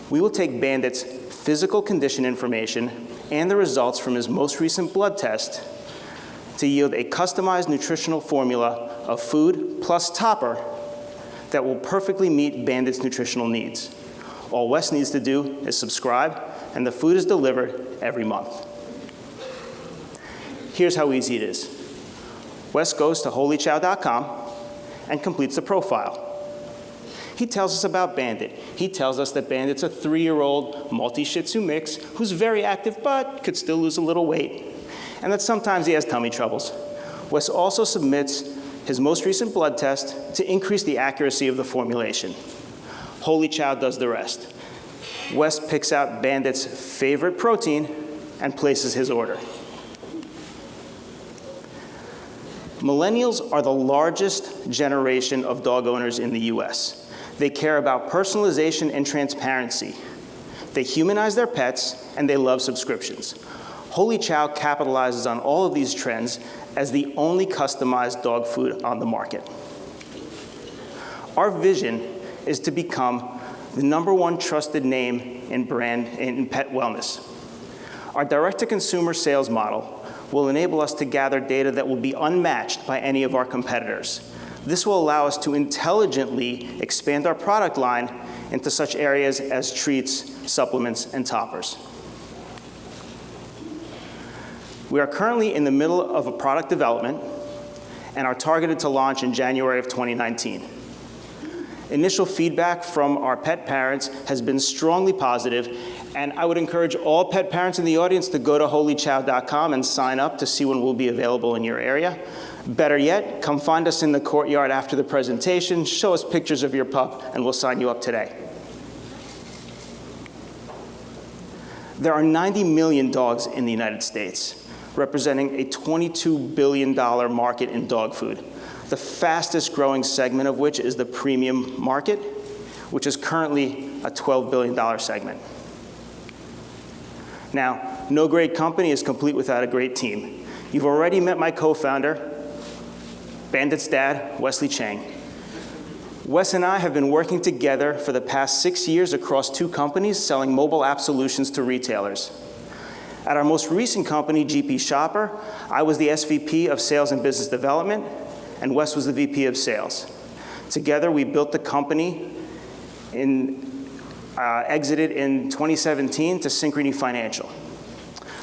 We will take Bandit's physical condition information and the results from his most recent blood test to yield a customized nutritional formula of food plus topper that will perfectly meet Bandit's nutritional needs. All Wes needs to do is subscribe, and the food is delivered every month. Here's how easy it is. Wes goes to HoliChow.com and completes the profile. He tells us about Bandit. He tells us that Bandit's a 3-year-old multi-Shih Tzu mix who's very active but could still lose a little weight, and that sometimes he has tummy troubles. Wes also submits his most recent blood test to increase the accuracy of the formulation. HoliChow does the rest. Wes picks out Bandit's favorite protein and places his order. Millennials are the largest generation of dog owners in the US. They care about personalization and transparency. They humanize their pets, and they love subscriptions. HoliChow capitalizes on all of these trends as the only customized dog food on the market. Our vision is to become the #1 trusted name in pet wellness. Our direct-to-consumer sales model will enable us to gather data that will be unmatched by any of our competitors. This will allow us to intelligently expand our product line into such areas as treats, supplements, and toppers. We are currently in the middle of a product development and are targeted to launch in January of 2019. Initial feedback from our pet parents has been strongly positive, and I would encourage all pet parents in the audience to go to HoliChow.com and sign up to see when we'll be available in your area. Better yet, come find us in the courtyard after the presentation, show us pictures of your pup, and we'll sign you up today. There are 90 million dogs in the United States, representing a $22 billion market in dog food, the fastest growing segment of which is the premium market, which is currently a $12 billion segment. Now, no great company is complete without a great team. You've already met my co-founder, Bandit's dad, Wesley Chang. Wes and I have been working together for the past 6 years across 2 companies selling mobile app solutions to retailers. At our most recent company, GP Shopper, I was the SVP of Sales and Business Development, and Wes was the VP of Sales. Together, we built the company exited in 2017 to Synchrony Financial.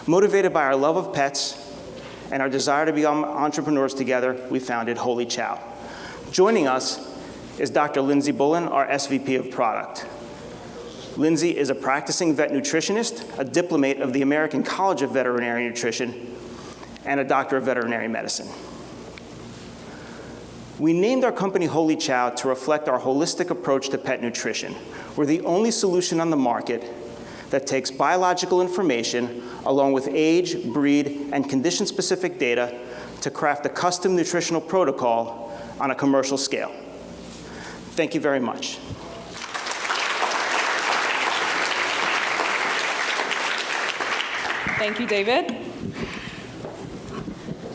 Motivated by our love of pets and our desire to become entrepreneurs together, we founded HoliChow. Joining us is Dr. Lindsay Bullen, our SVP of Product. Lindsay is a practicing vet nutritionist, a diplomate of the American College of Veterinary Nutrition, and a doctor of veterinary medicine. We named our company HoliChow to reflect our holistic approach to pet nutrition. We're the only solution on the market that takes biological information along with age, breed, and condition-specific data to craft a custom nutritional protocol on a commercial scale. Thank you very much. Thank you, David.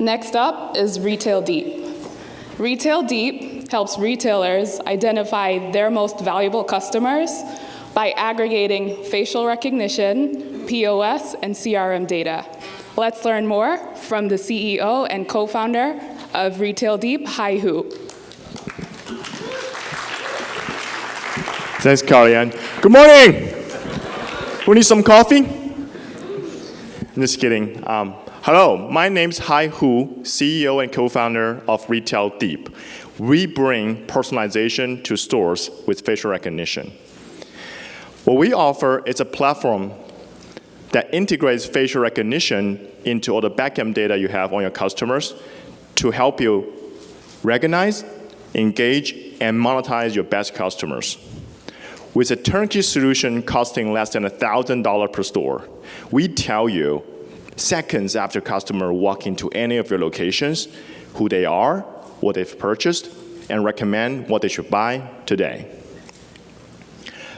Next up is RetailDeep. RetailDeep helps retailers identify their most valuable customers by aggregating facial recognition, POS, and CRM data. Let's learn more from the CEO and co-founder of RetailDeep, Hai-Hu. Thanks, Carly-Ann. Good morning! Who needs some coffee? I'm just kidding. Hello, my name's Hai-Hu, CEO and co-founder of RetailDeep. we bring personalization to stores with facial recognition. What we offer is a platform that integrates facial recognition into all the backend data you have on your customers to help you recognize, engage, and monetize your best customers. With a turnkey solution costing less than $1,000 per store, we tell you seconds after customer walk into any of your locations who they are, what they've purchased, and recommend what they should buy today.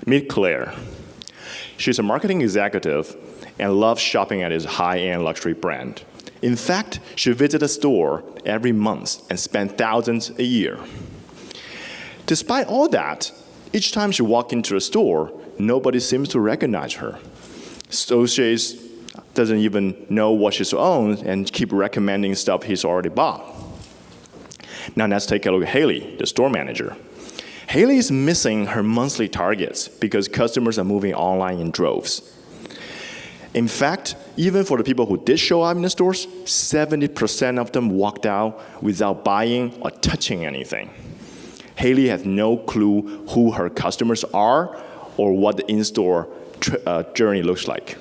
Meet Claire. She's a marketing executive and loves shopping at his high-end luxury brand. In fact, she visits a store every month and spends thousands a year. Despite all that, each time she walks into a store, nobody seems to recognize her. Associates doesn't even know what she's owned and keep recommending stuff he's already bought. Now let's take a look at Haley, the store manager. Haley is missing her monthly targets because customers are moving online in droves. In fact, even for the people who did show up in the stores, 70% of them walked out without buying or touching anything. Haley has no clue who her customers are or what the in-store journey looks like.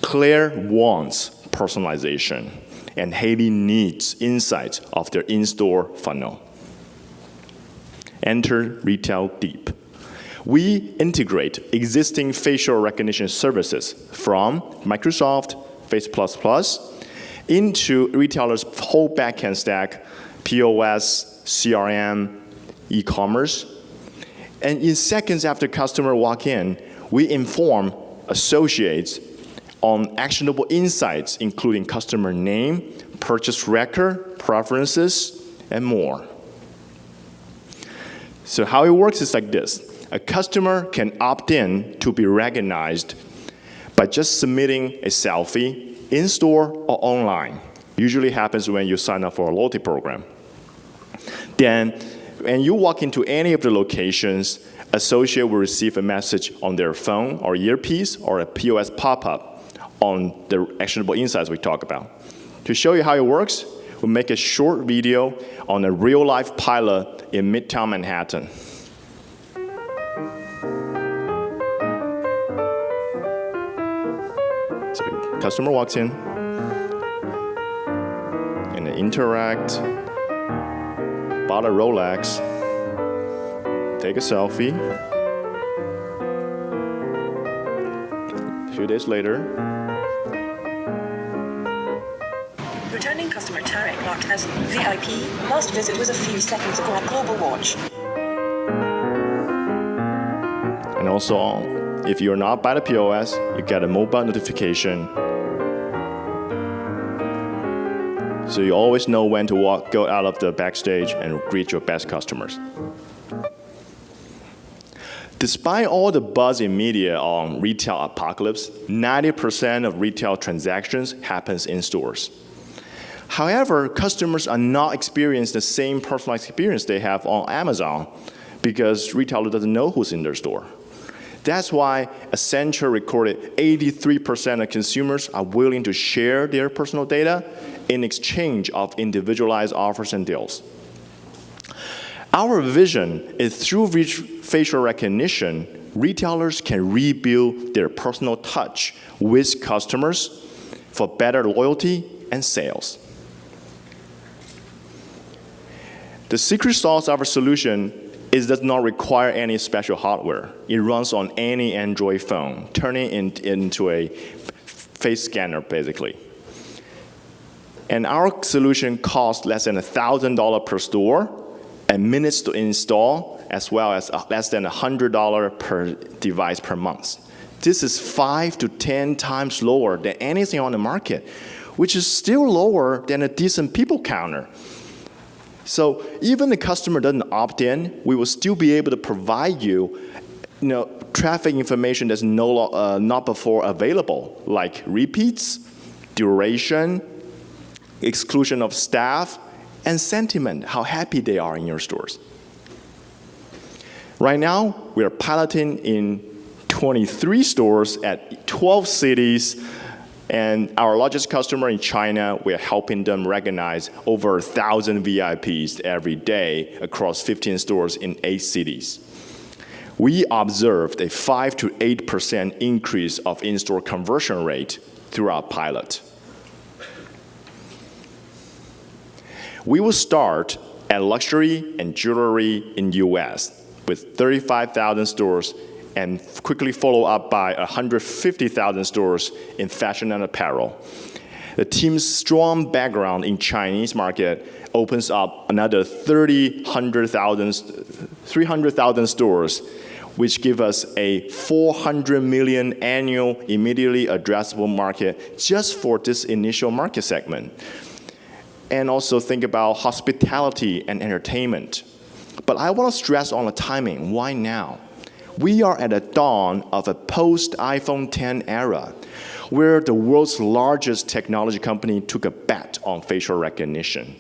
Claire wants personalization, and Haley needs insights of their in-store funnel. Enter RetailDeep. We integrate existing facial recognition services from Microsoft, Face++, into retailers' whole backend stack, POS, CRM, e-commerce. And in seconds after customer walk in, we inform associates on actionable insights, including customer name, purchase record, preferences, and more. So how it works is like this. A customer can opt in to be recognized by just submitting a selfie in-store or online. Usually happens when you sign up for a loyalty program. Then, when you walk into any of the locations, associate will receive a message on their phone or earpiece or a POS pop-up on the actionable insights we talk about. To show you how it works, we'll make a short video on a real-life pilot in Midtown Manhattan. So customer walks in, and they interact, bought a Rolex, take a selfie. A few days later, returning customer Tarek marked as VIP. Last visit was a few seconds ago at Global Watch. and also, if you're not by the POS, you get a mobile notification. So you always know when to go out of the backstage and greet your best customers. Despite all the buzz in media on retail apocalypse, 90% of retail transactions happens in stores. However, customers are not experiencing the same personalized experience they have on Amazon because retailer doesn't know who's in their store. That's why Accenture recorded 83% of consumers are willing to share their personal data in exchange of individualized offers and deals. Our vision is through facial recognition, retailers can rebuild their personal touch with customers for better loyalty and sales. The secret sauce of our solution is does not require any special hardware. It runs on any Android phone, turning it into a face scanner, basically. And our solution costs less than $1,000 per store, and minutes to install, as well as less than $100 per device per month. This is 5 to 10 times lower than anything on the market, which is still lower than a decent people counter. So even the customer doesn't opt in, we will still be able to provide you, traffic information that's not before available, like repeats, duration, exclusion of staff, and sentiment, how happy they are in your stores. Right now, we are piloting in 23 stores at 12 cities And our largest customer in China, we are helping them recognize over 1,000 VIPs every day across 15 stores in 8 cities. We observed a 5 to 8% increase of in-store conversion rate through our pilot. We will start at luxury and jewelry in US with 35,000 stores and quickly follow up by 150,000 stores in fashion and apparel. The team's strong background in Chinese market opens up another 300,000 stores, which give us a 400 million annual immediately addressable market just for this initial market segment. And also think about hospitality and entertainment. But I want to stress on the timing. Why now? We are at the dawn of a post-iPhone 10 era, where the world's largest technology company took a bet on facial recognition.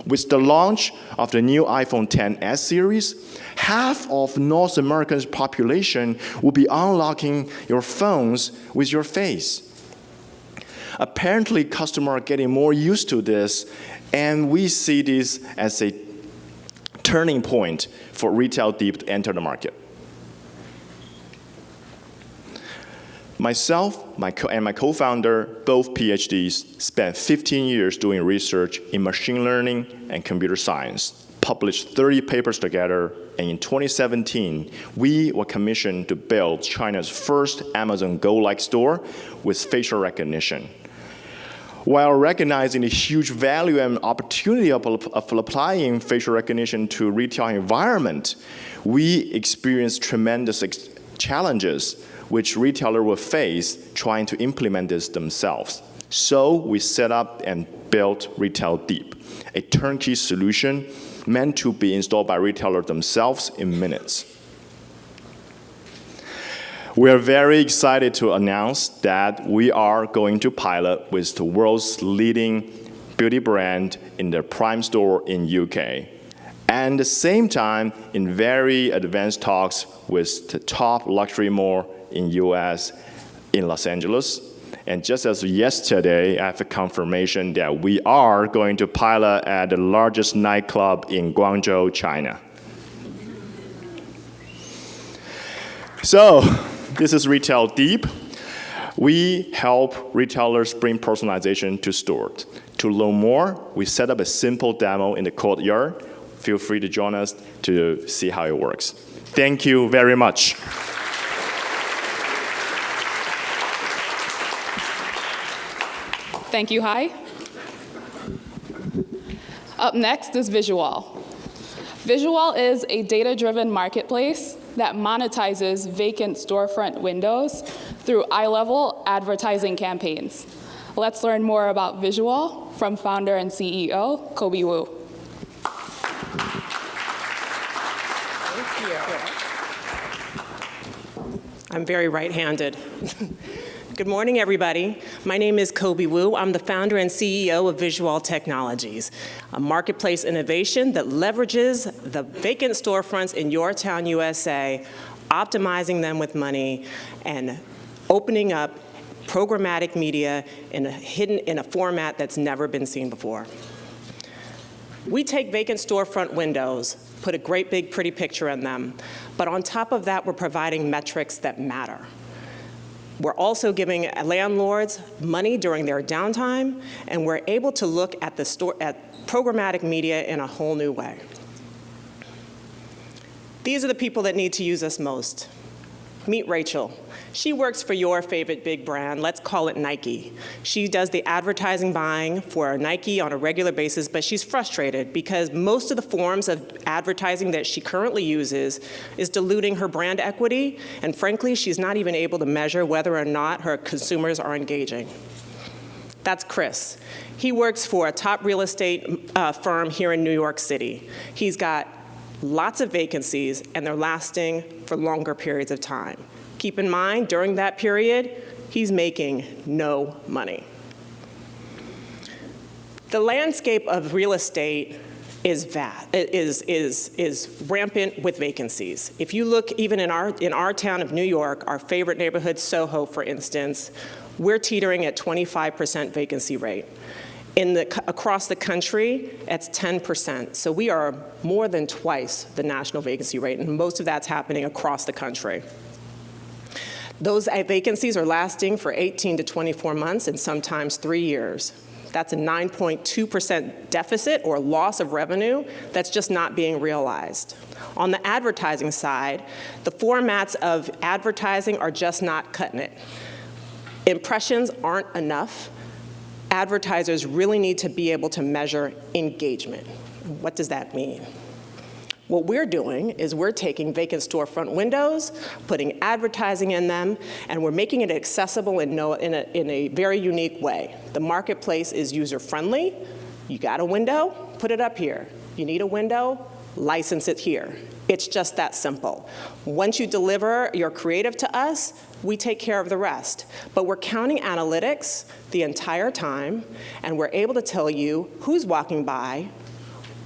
With the launch of the new iPhone XS series, half of North America's population will be unlocking your phones with your face. Apparently, customers are getting more used to this, and we see this as a turning point for RetailDeep to enter the market. Myself and my co-founder, both PhDs, spent 15 years doing research in machine learning and computer science, published 30 papers together, and in 2017, we were commissioned to build China's first Amazon Go-like store with facial recognition. While recognizing the huge value and opportunity of applying facial recognition to retail environment, we experienced tremendous challenges which retailers will face trying to implement this themselves. So we set up and built RetailDeep, a turnkey solution meant to be installed by retailers themselves in minutes. We are very excited to announce that we are going to pilot with the world's leading beauty brand in their Prime store in UK. And at the same time, in very advanced talks with the top luxury mall in US, in Los Angeles. And just as yesterday, I have a confirmation that we are going to pilot at the largest nightclub in Guangzhou, China. So, this is RetailDeep. We help retailers bring personalization to stores. To learn more, we set up a simple demo in the courtyard. Feel free to join us to see how it works. Thank you very much. Thank you, Hai. Up next is VisuWall. VisuWall is a data-driven marketplace that monetizes vacant storefront windows through eye-level advertising campaigns. Let's learn more about VisuWall from founder and CEO, Kobe Wu. Thank you. I'm very right-handed. Good morning, everybody. My name is Kobe Wu. I'm the founder and CEO of VisuWall Technologies, a marketplace innovation that leverages the vacant storefronts in your town, USA, optimizing them with money and opening up programmatic media hidden in a format that's never been seen before. We take vacant storefront windows, put a great big pretty picture in them, but on top of that, we're providing metrics that matter. We're also giving landlords money during their downtime, and we're able to look at programmatic media in a whole new way. These are the people that need to use us most. Meet Rachel. She works for your favorite big brand, let's call it Nike. She does the advertising buying for Nike on a regular basis, but she's frustrated because most of the forms of advertising that she currently uses is diluting her brand equity, and frankly, she's not even able to measure whether or not her consumers are engaging. That's Chris. He works for a top real estate firm here in New York City. He's got lots of vacancies, and they're lasting for longer periods of time. Keep in mind, during that period, he's making no money. The landscape of real estate is rampant with vacancies. If you look even in our town of New York, our favorite neighborhood, Soho, for instance, we're teetering at 25% vacancy rate. Across the country, it's 10%. So we are more than twice the national vacancy rate, and most of that's happening across the country. Those vacancies are lasting for 18 to 24 months and sometimes 3 years. That's a 9.2% deficit or loss of revenue that's just not being realized. On the advertising side, the formats of advertising are just not cutting it. Impressions aren't enough. Advertisers really need to be able to measure engagement. What does that mean? What we're doing is we're taking vacant storefront windows, putting advertising in them, and we're making it accessible in a very unique way. The marketplace is user-friendly. You got a window? Put it up here. You need a window? License it here. It's just that simple. Once you deliver your creative to us, we take care of the rest. But we're counting analytics the entire time, and we're able to tell you who's walking by,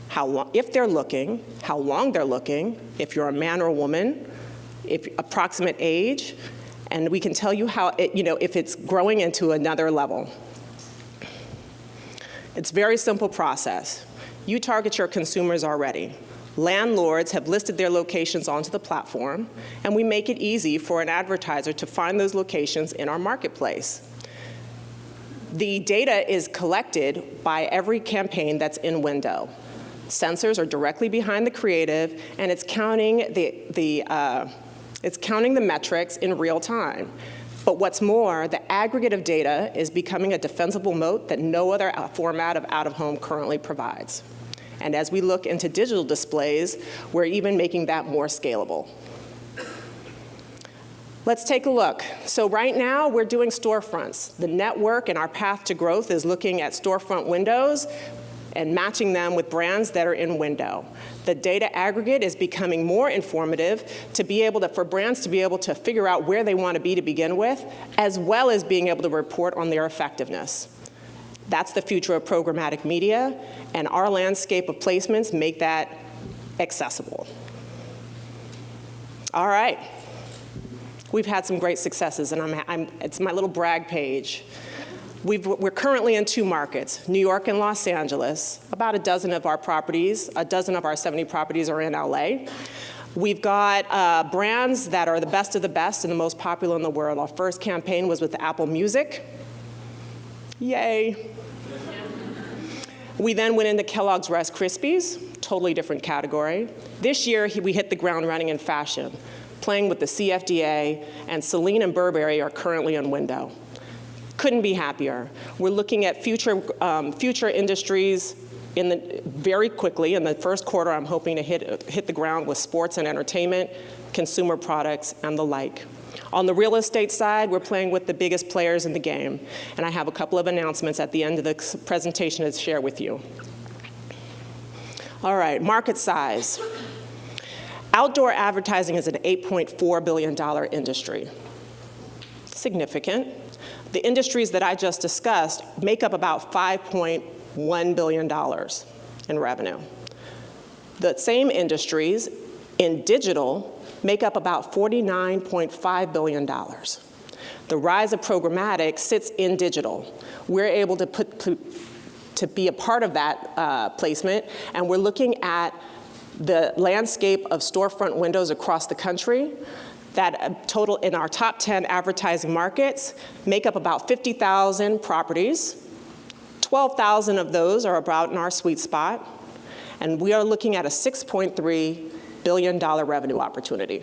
how long, if they're looking, how long they're looking, if you're a man or a woman, if approximate age, and we can tell you how if it's growing into another level. It's a very simple process. You target your consumers already. Landlords have listed their locations onto the platform, and we make it easy for an advertiser to find those locations in our marketplace. The data is collected by every campaign that's in window. Sensors are directly behind the creative, and it's counting the metrics in real time. But what's more, the aggregate of data is becoming a defensible moat that no other format of out-of-home currently provides. And as we look into digital displays, we're even making that more scalable. Let's take a look. So right now, we're doing storefronts. The network and our path to growth is looking at storefront windows and matching them with brands that are in window. The data aggregate is becoming more informative for brands to be able to figure out where they want to be to begin with, as well as being able to report on their effectiveness. That's the future of programmatic media, and our landscape of placements make that accessible. All right. We've had some great successes, and it's my little brag page. We're currently in 2 markets, New York and Los Angeles. About a dozen of our 70 properties are in LA. We've got brands that are the best of the best and the most popular in the world. Our first campaign was with Apple Music. Yay. We then went into Kellogg's Rice Krispies, totally different category. This year, we hit the ground running in fashion, playing with the CFDA, and Celine and Burberry are currently in window. Couldn't be happier. We're looking at future industries very quickly. In the first quarter, I'm hoping to hit the ground with sports and entertainment, consumer products, and the like. On the real estate side, we're playing with the biggest players in the game, and I have a couple of announcements at the end of the presentation to share with you. All right, market size. Outdoor advertising is an $8.4 billion industry. Significant. The industries that I just discussed make up about $5.1 billion in revenue. The same industries in digital make up about $49.5 billion. The rise of programmatic sits in digital. We're able to be a part of that placement, and we're looking at the landscape of storefront windows across the country that total in our top 10 advertising markets make up about 50,000 properties. 12,000 of those are about in our sweet spot, and we are looking at a $6.3 billion revenue opportunity.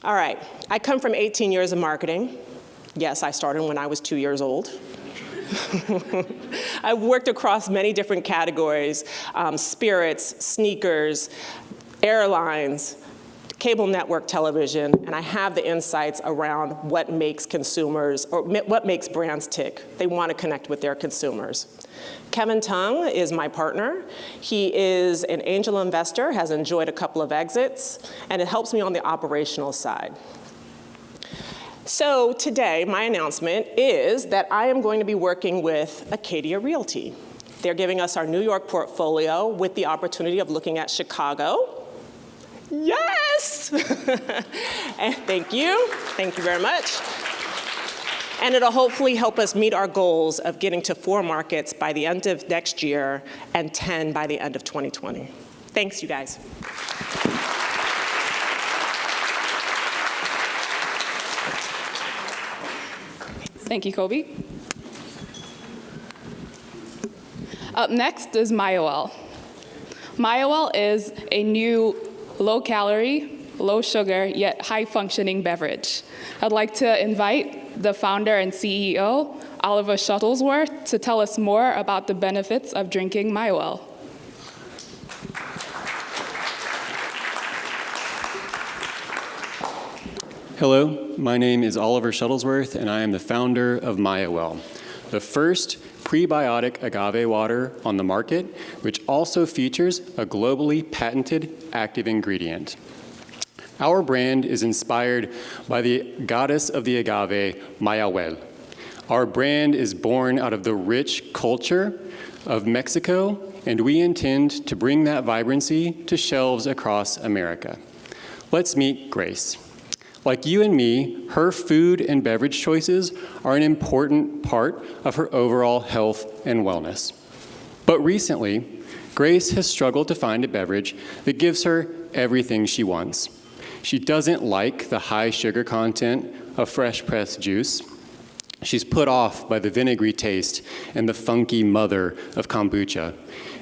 All right, I come from 18 years of marketing. Yes, I started when I was 2 years old. I've worked across many different categories, spirits, sneakers, airlines, cable network television, and I have the insights around what makes consumers, or what makes brands tick. They want to connect with their consumers. Kevin Tung is my partner. He is an angel investor, has enjoyed a couple of exits, and it helps me on the operational side. So today, my announcement is that I am going to be working with Acadia Realty. They're giving us our New York portfolio with the opportunity of looking at Chicago. Yes! And thank you very much. And it'll hopefully help us meet our goals of getting to 4 markets by the end of next year and 10 by the end of 2020. Thanks, you guys. Thank you, Kobe. Up next is Mayawell. Mayawell is a new low-calorie, low-sugar, yet high-functioning beverage. I'd like to invite the founder and CEO, Oliver Shuttlesworth, to tell us more about the benefits of drinking Mayawell. Hello, my name is Oliver Shuttlesworth, and I am the founder of Mayawell, the first prebiotic agave water on the market, which also features a globally patented active ingredient. Our brand is inspired by the goddess of the agave, Mayawell. Our brand is born out of the rich culture of Mexico, and we intend to bring that vibrancy to shelves across America. Let's meet Grace. Like you and me, her food and beverage choices are an important part of her overall health and wellness. But recently, Grace has struggled to find a beverage that gives her everything she wants. She doesn't like the high sugar content of fresh pressed juice. She's put off by the vinegary taste and the funky mother of kombucha.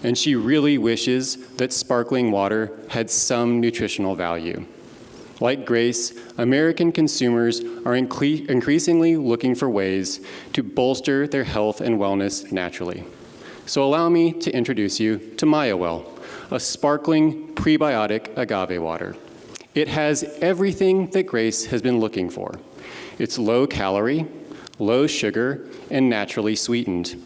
And she really wishes that sparkling water had some nutritional value. Like Grace, American consumers are increasingly looking for ways to bolster their health and wellness naturally. So allow me to introduce you to Mayawell, a sparkling prebiotic agave water. It has everything that Grace has been looking for. It's low calorie, low sugar, and naturally sweetened.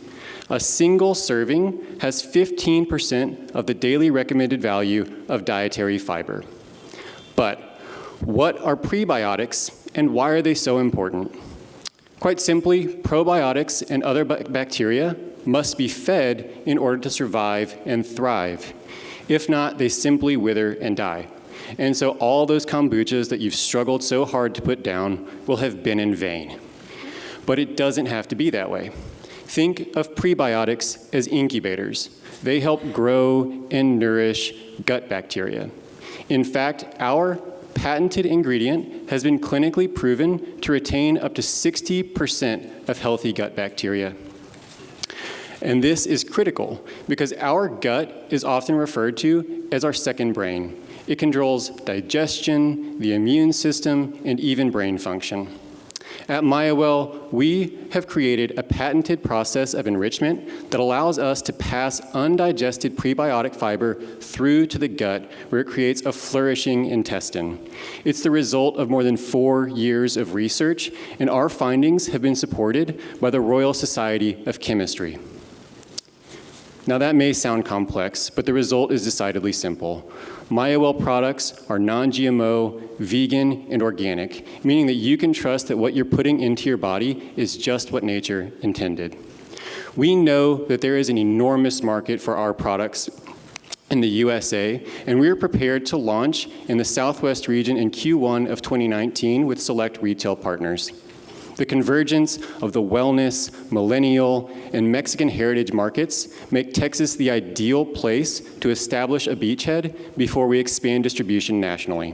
A single serving has 15% of the daily recommended value of dietary fiber. But what are prebiotics and why are they so important? Quite simply, probiotics and other bacteria must be fed in order to survive and thrive. If not, they simply wither and die. And so all those kombuchas that you've struggled so hard to put down will have been in vain. But it doesn't have to be that way. Think of prebiotics as incubators. They help grow and nourish gut bacteria. In fact, our patented ingredient has been clinically proven to retain up to 60% of healthy gut bacteria. And this is critical because our gut is often referred to as our second brain. It controls digestion, the immune system, and even brain function. At Mayawell, we have created a patented process of enrichment that allows us to pass undigested prebiotic fiber through to the gut, where it creates a flourishing intestine. It's the result of more than 4 years of research, and our findings have been supported by the Royal Society of Chemistry. Now that may sound complex, but the result is decidedly simple. Mayawell products are non-GMO, vegan, and organic, meaning that you can trust that what you're putting into your body is just what nature intended. We know that there is an enormous market for our products in the USA, and we are prepared to launch in the Southwest region in Q1 of 2019 with select retail partners. The convergence of the wellness, millennial, and Mexican heritage markets make Texas the ideal place to establish a beachhead before we expand distribution nationally.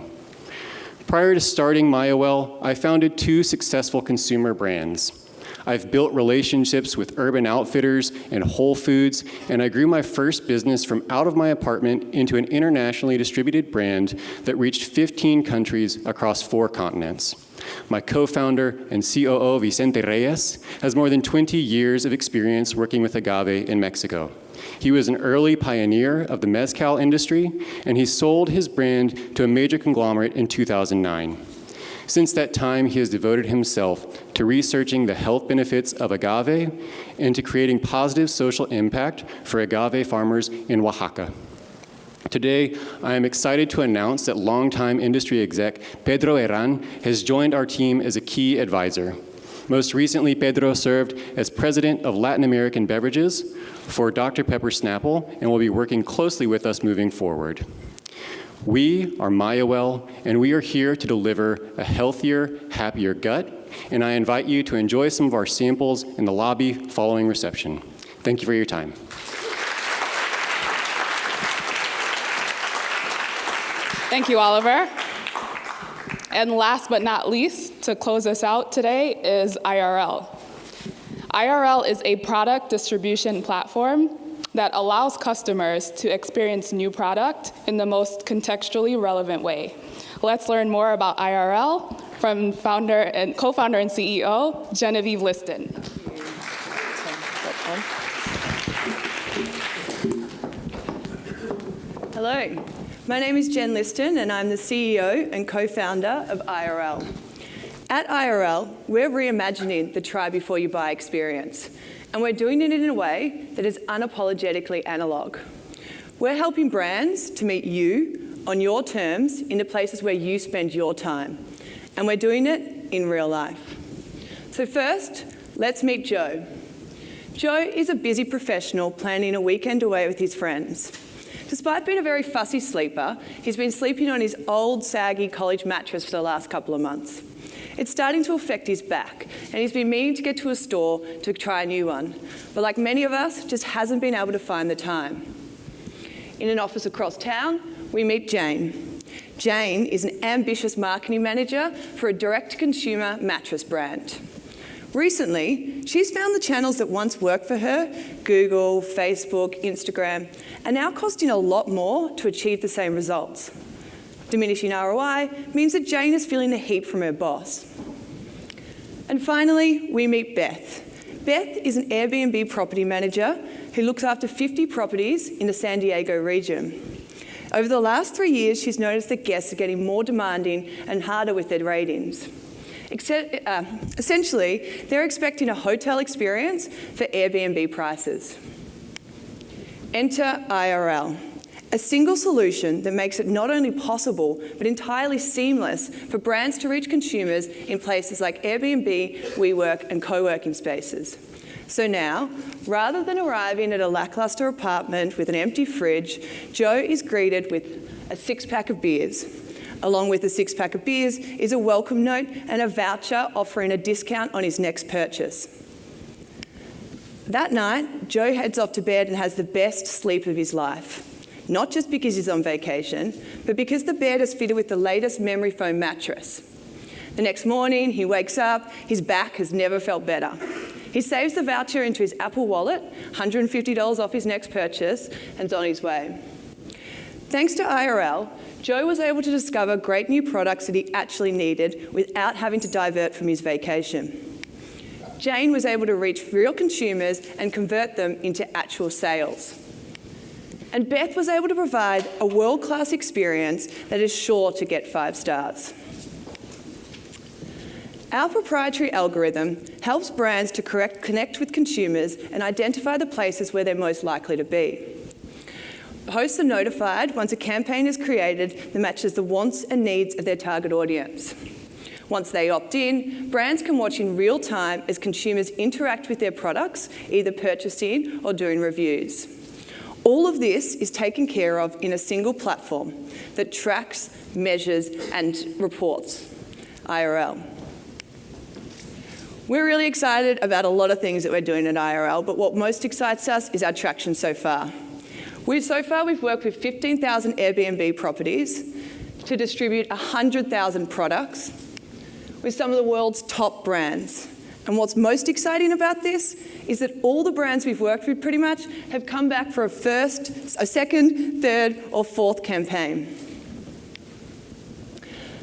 Prior to starting Mayawell, I founded 2 successful consumer brands. I've built relationships with Urban Outfitters and Whole Foods, and I grew my first business from out of my apartment into an internationally distributed brand that reached 15 countries across 4 continents. My co-founder and COO, Vicente Reyes, has more than 20 years of experience working with agave in Mexico. He was an early pioneer of the mezcal industry, and he sold his brand to a major conglomerate in 2009. Since that time, he has devoted himself to researching the health benefits of agave and to creating positive social impact for agave farmers in Oaxaca. Today, I am excited to announce that longtime industry exec Pedro Herran has joined our team as a key advisor. Most recently, Pedro served as president of Latin American Beverages for Dr. Pepper Snapple and will be working closely with us moving forward. We are Mayawell, and we are here to deliver a healthier, happier gut, and I invite you to enjoy some of our samples in the lobby following reception. Thank you for your time. Thank you, Oliver. And last but not least, to close us out today is IRL. IRL is a product distribution platform that allows customers to experience new product in the most contextually relevant way. Let's learn more about IRL from co-founder and CEO, Genevieve Liston. Hello, my name is Jen Liston and I'm the CEO and co-founder of IRL. At IRL, we're reimagining the try before you buy experience, and we're doing it in a way that is unapologetically analog. We're helping brands to meet you on your terms in the places where you spend your time, and we're doing it in real life. So first, let's meet Joe. Joe is a busy professional planning a weekend away with his friends. Despite being a very fussy sleeper, he's been sleeping on his old, saggy college mattress for the last couple of months. It's starting to affect his back, and he's been meaning to get to a store to try a new one, but like many of us, just hasn't been able to find the time. In an office across town, we meet Jane. Jane is an ambitious marketing manager for a direct-to-consumer mattress brand. Recently, she's found the channels that once worked for her, Google, Facebook, Instagram, are now costing a lot more to achieve the same results. Diminishing ROI means that Jane is feeling the heat from her boss. And finally, we meet Beth. Beth is an Airbnb property manager who looks after 50 properties in the San Diego region. Over the last 3 years, she's noticed that guests are getting more demanding and harder with their ratings. Essentially, they're expecting a hotel experience for Airbnb prices. Enter IRL, a single solution that makes it not only possible, but entirely seamless for brands to reach consumers in places like Airbnb, WeWork, and co-working spaces. So now, rather than arriving at a lackluster apartment with an empty fridge, Joe is greeted with a six-pack of beers. Along with the six-pack of beers is a welcome note and a voucher offering a discount on his next purchase. That night, Joe heads off to bed and has the best sleep of his life. Not just because he's on vacation, but because the bed is fitted with the latest memory foam mattress. The next morning, he wakes up, his back has never felt better. He saves the voucher into his Apple Wallet, $150 off his next purchase, and is on his way. Thanks to IRL, Joe was able to discover great new products that he actually needed without having to divert from his vacation. Jane was able to reach real consumers and convert them into actual sales. And Beth was able to provide a world-class experience that is sure to get 5 stars. Our proprietary algorithm helps brands to connect with consumers and identify the places where they're most likely to be. Hosts are notified once a campaign is created that matches the wants and needs of their target audience. Once they opt in, brands can watch in real time as consumers interact with their products, either purchasing or doing reviews. All of this is taken care of in a single platform that tracks, measures, and reports, IRL. We're really excited about a lot of things that we're doing at IRL, but what most excites us is our traction so far. We've worked with 15,000 Airbnb properties to distribute 100,000 products with some of the world's top brands. And what's most exciting about this is that all the brands we've worked with pretty much have come back for a second, third, or fourth campaign.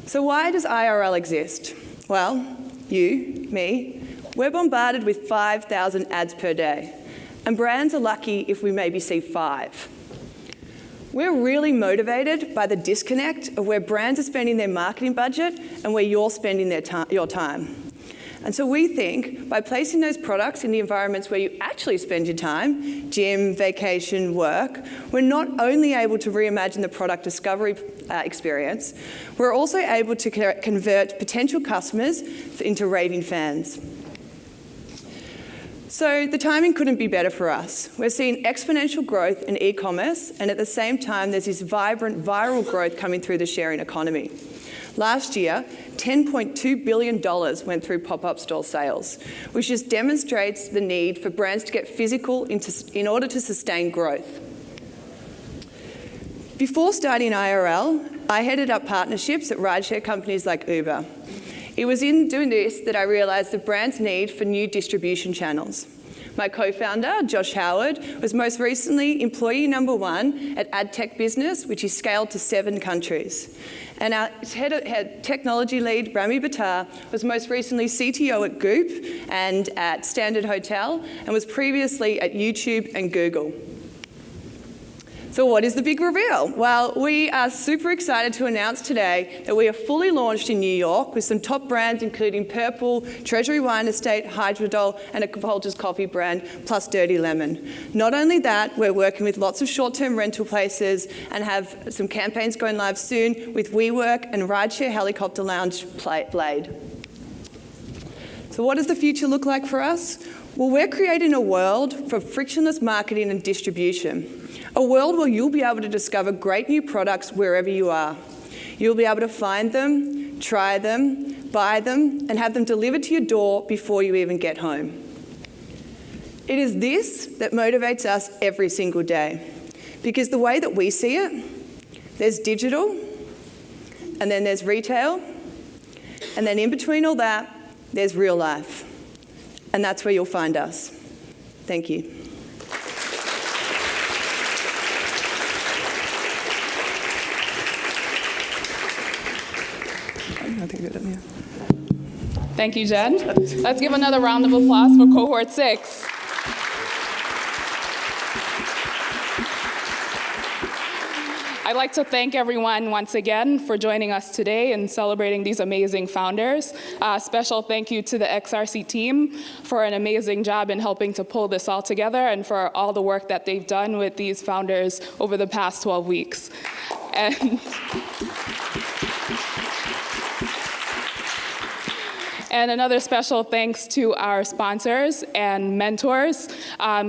So why does IRL exist? Well, you, me, we're bombarded with 5,000 ads per day. And brands are lucky if we maybe see 5. We're really motivated by the disconnect of where brands are spending their marketing budget and where you're spending your time. And so we think by placing those products in the environments where you actually spend your time, gym, vacation, work, we're not only able to reimagine the product discovery experience, we're also able to convert potential customers into raving fans. So the timing couldn't be better for us. We're seeing exponential growth in e-commerce, and at the same time, there's this vibrant viral growth coming through the sharing economy. Last year, $10.2 billion went through pop-up store sales, which just demonstrates the need for brands to get physical in order to sustain growth. Before starting IRL, I headed up partnerships at rideshare companies like Uber. It was in doing this that I realised the brand's need for new distribution channels. My co-founder, Josh Howard, was most recently employee number 1 at AdTech Business, which he scaled to 7 countries. And our head technology lead, Rami Bhattar, was most recently CTO at Goop and at Standard Hotel, and was previously at YouTube and Google. So what is the big reveal? Well, we are super excited to announce today that we are fully launched in New York with some top brands including Purple, Treasury Wine Estate, Hydrodol, and a Folgers coffee brand, plus Dirty Lemon. Not only that, we're working with lots of short-term rental places and have some campaigns going live soon with WeWork and Rideshare Helicopter Lounge Blade. So what does the future look like for us? Well, we're creating a world for frictionless marketing and distribution. A world where you'll be able to discover great new products wherever you are. You'll be able to find them, try them, buy them, and have them delivered to your door before you even get home. It is this that motivates us every single day. Because the way that we see it, there's digital, and then there's retail, and then in between all that, there's real life. And that's where you'll find us. Thank you. Thank you, Jen. Let's give another round of applause for Cohort 6. I'd like to thank everyone once again for joining us today and celebrating these amazing founders. Special thank you to the XRC team for an amazing job in helping to pull this all together and for all the work that they've done with these founders over the past 12 weeks. And another special thanks to our sponsors and mentors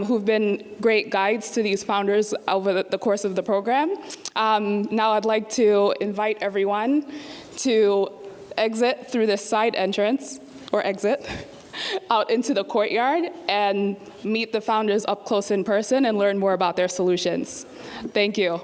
who've been great guides to these founders over the course of the program. Now I'd like to invite everyone to exit through this side entrance, or exit, out into the courtyard and meet the founders up close in person and learn more about their solutions. Thank you.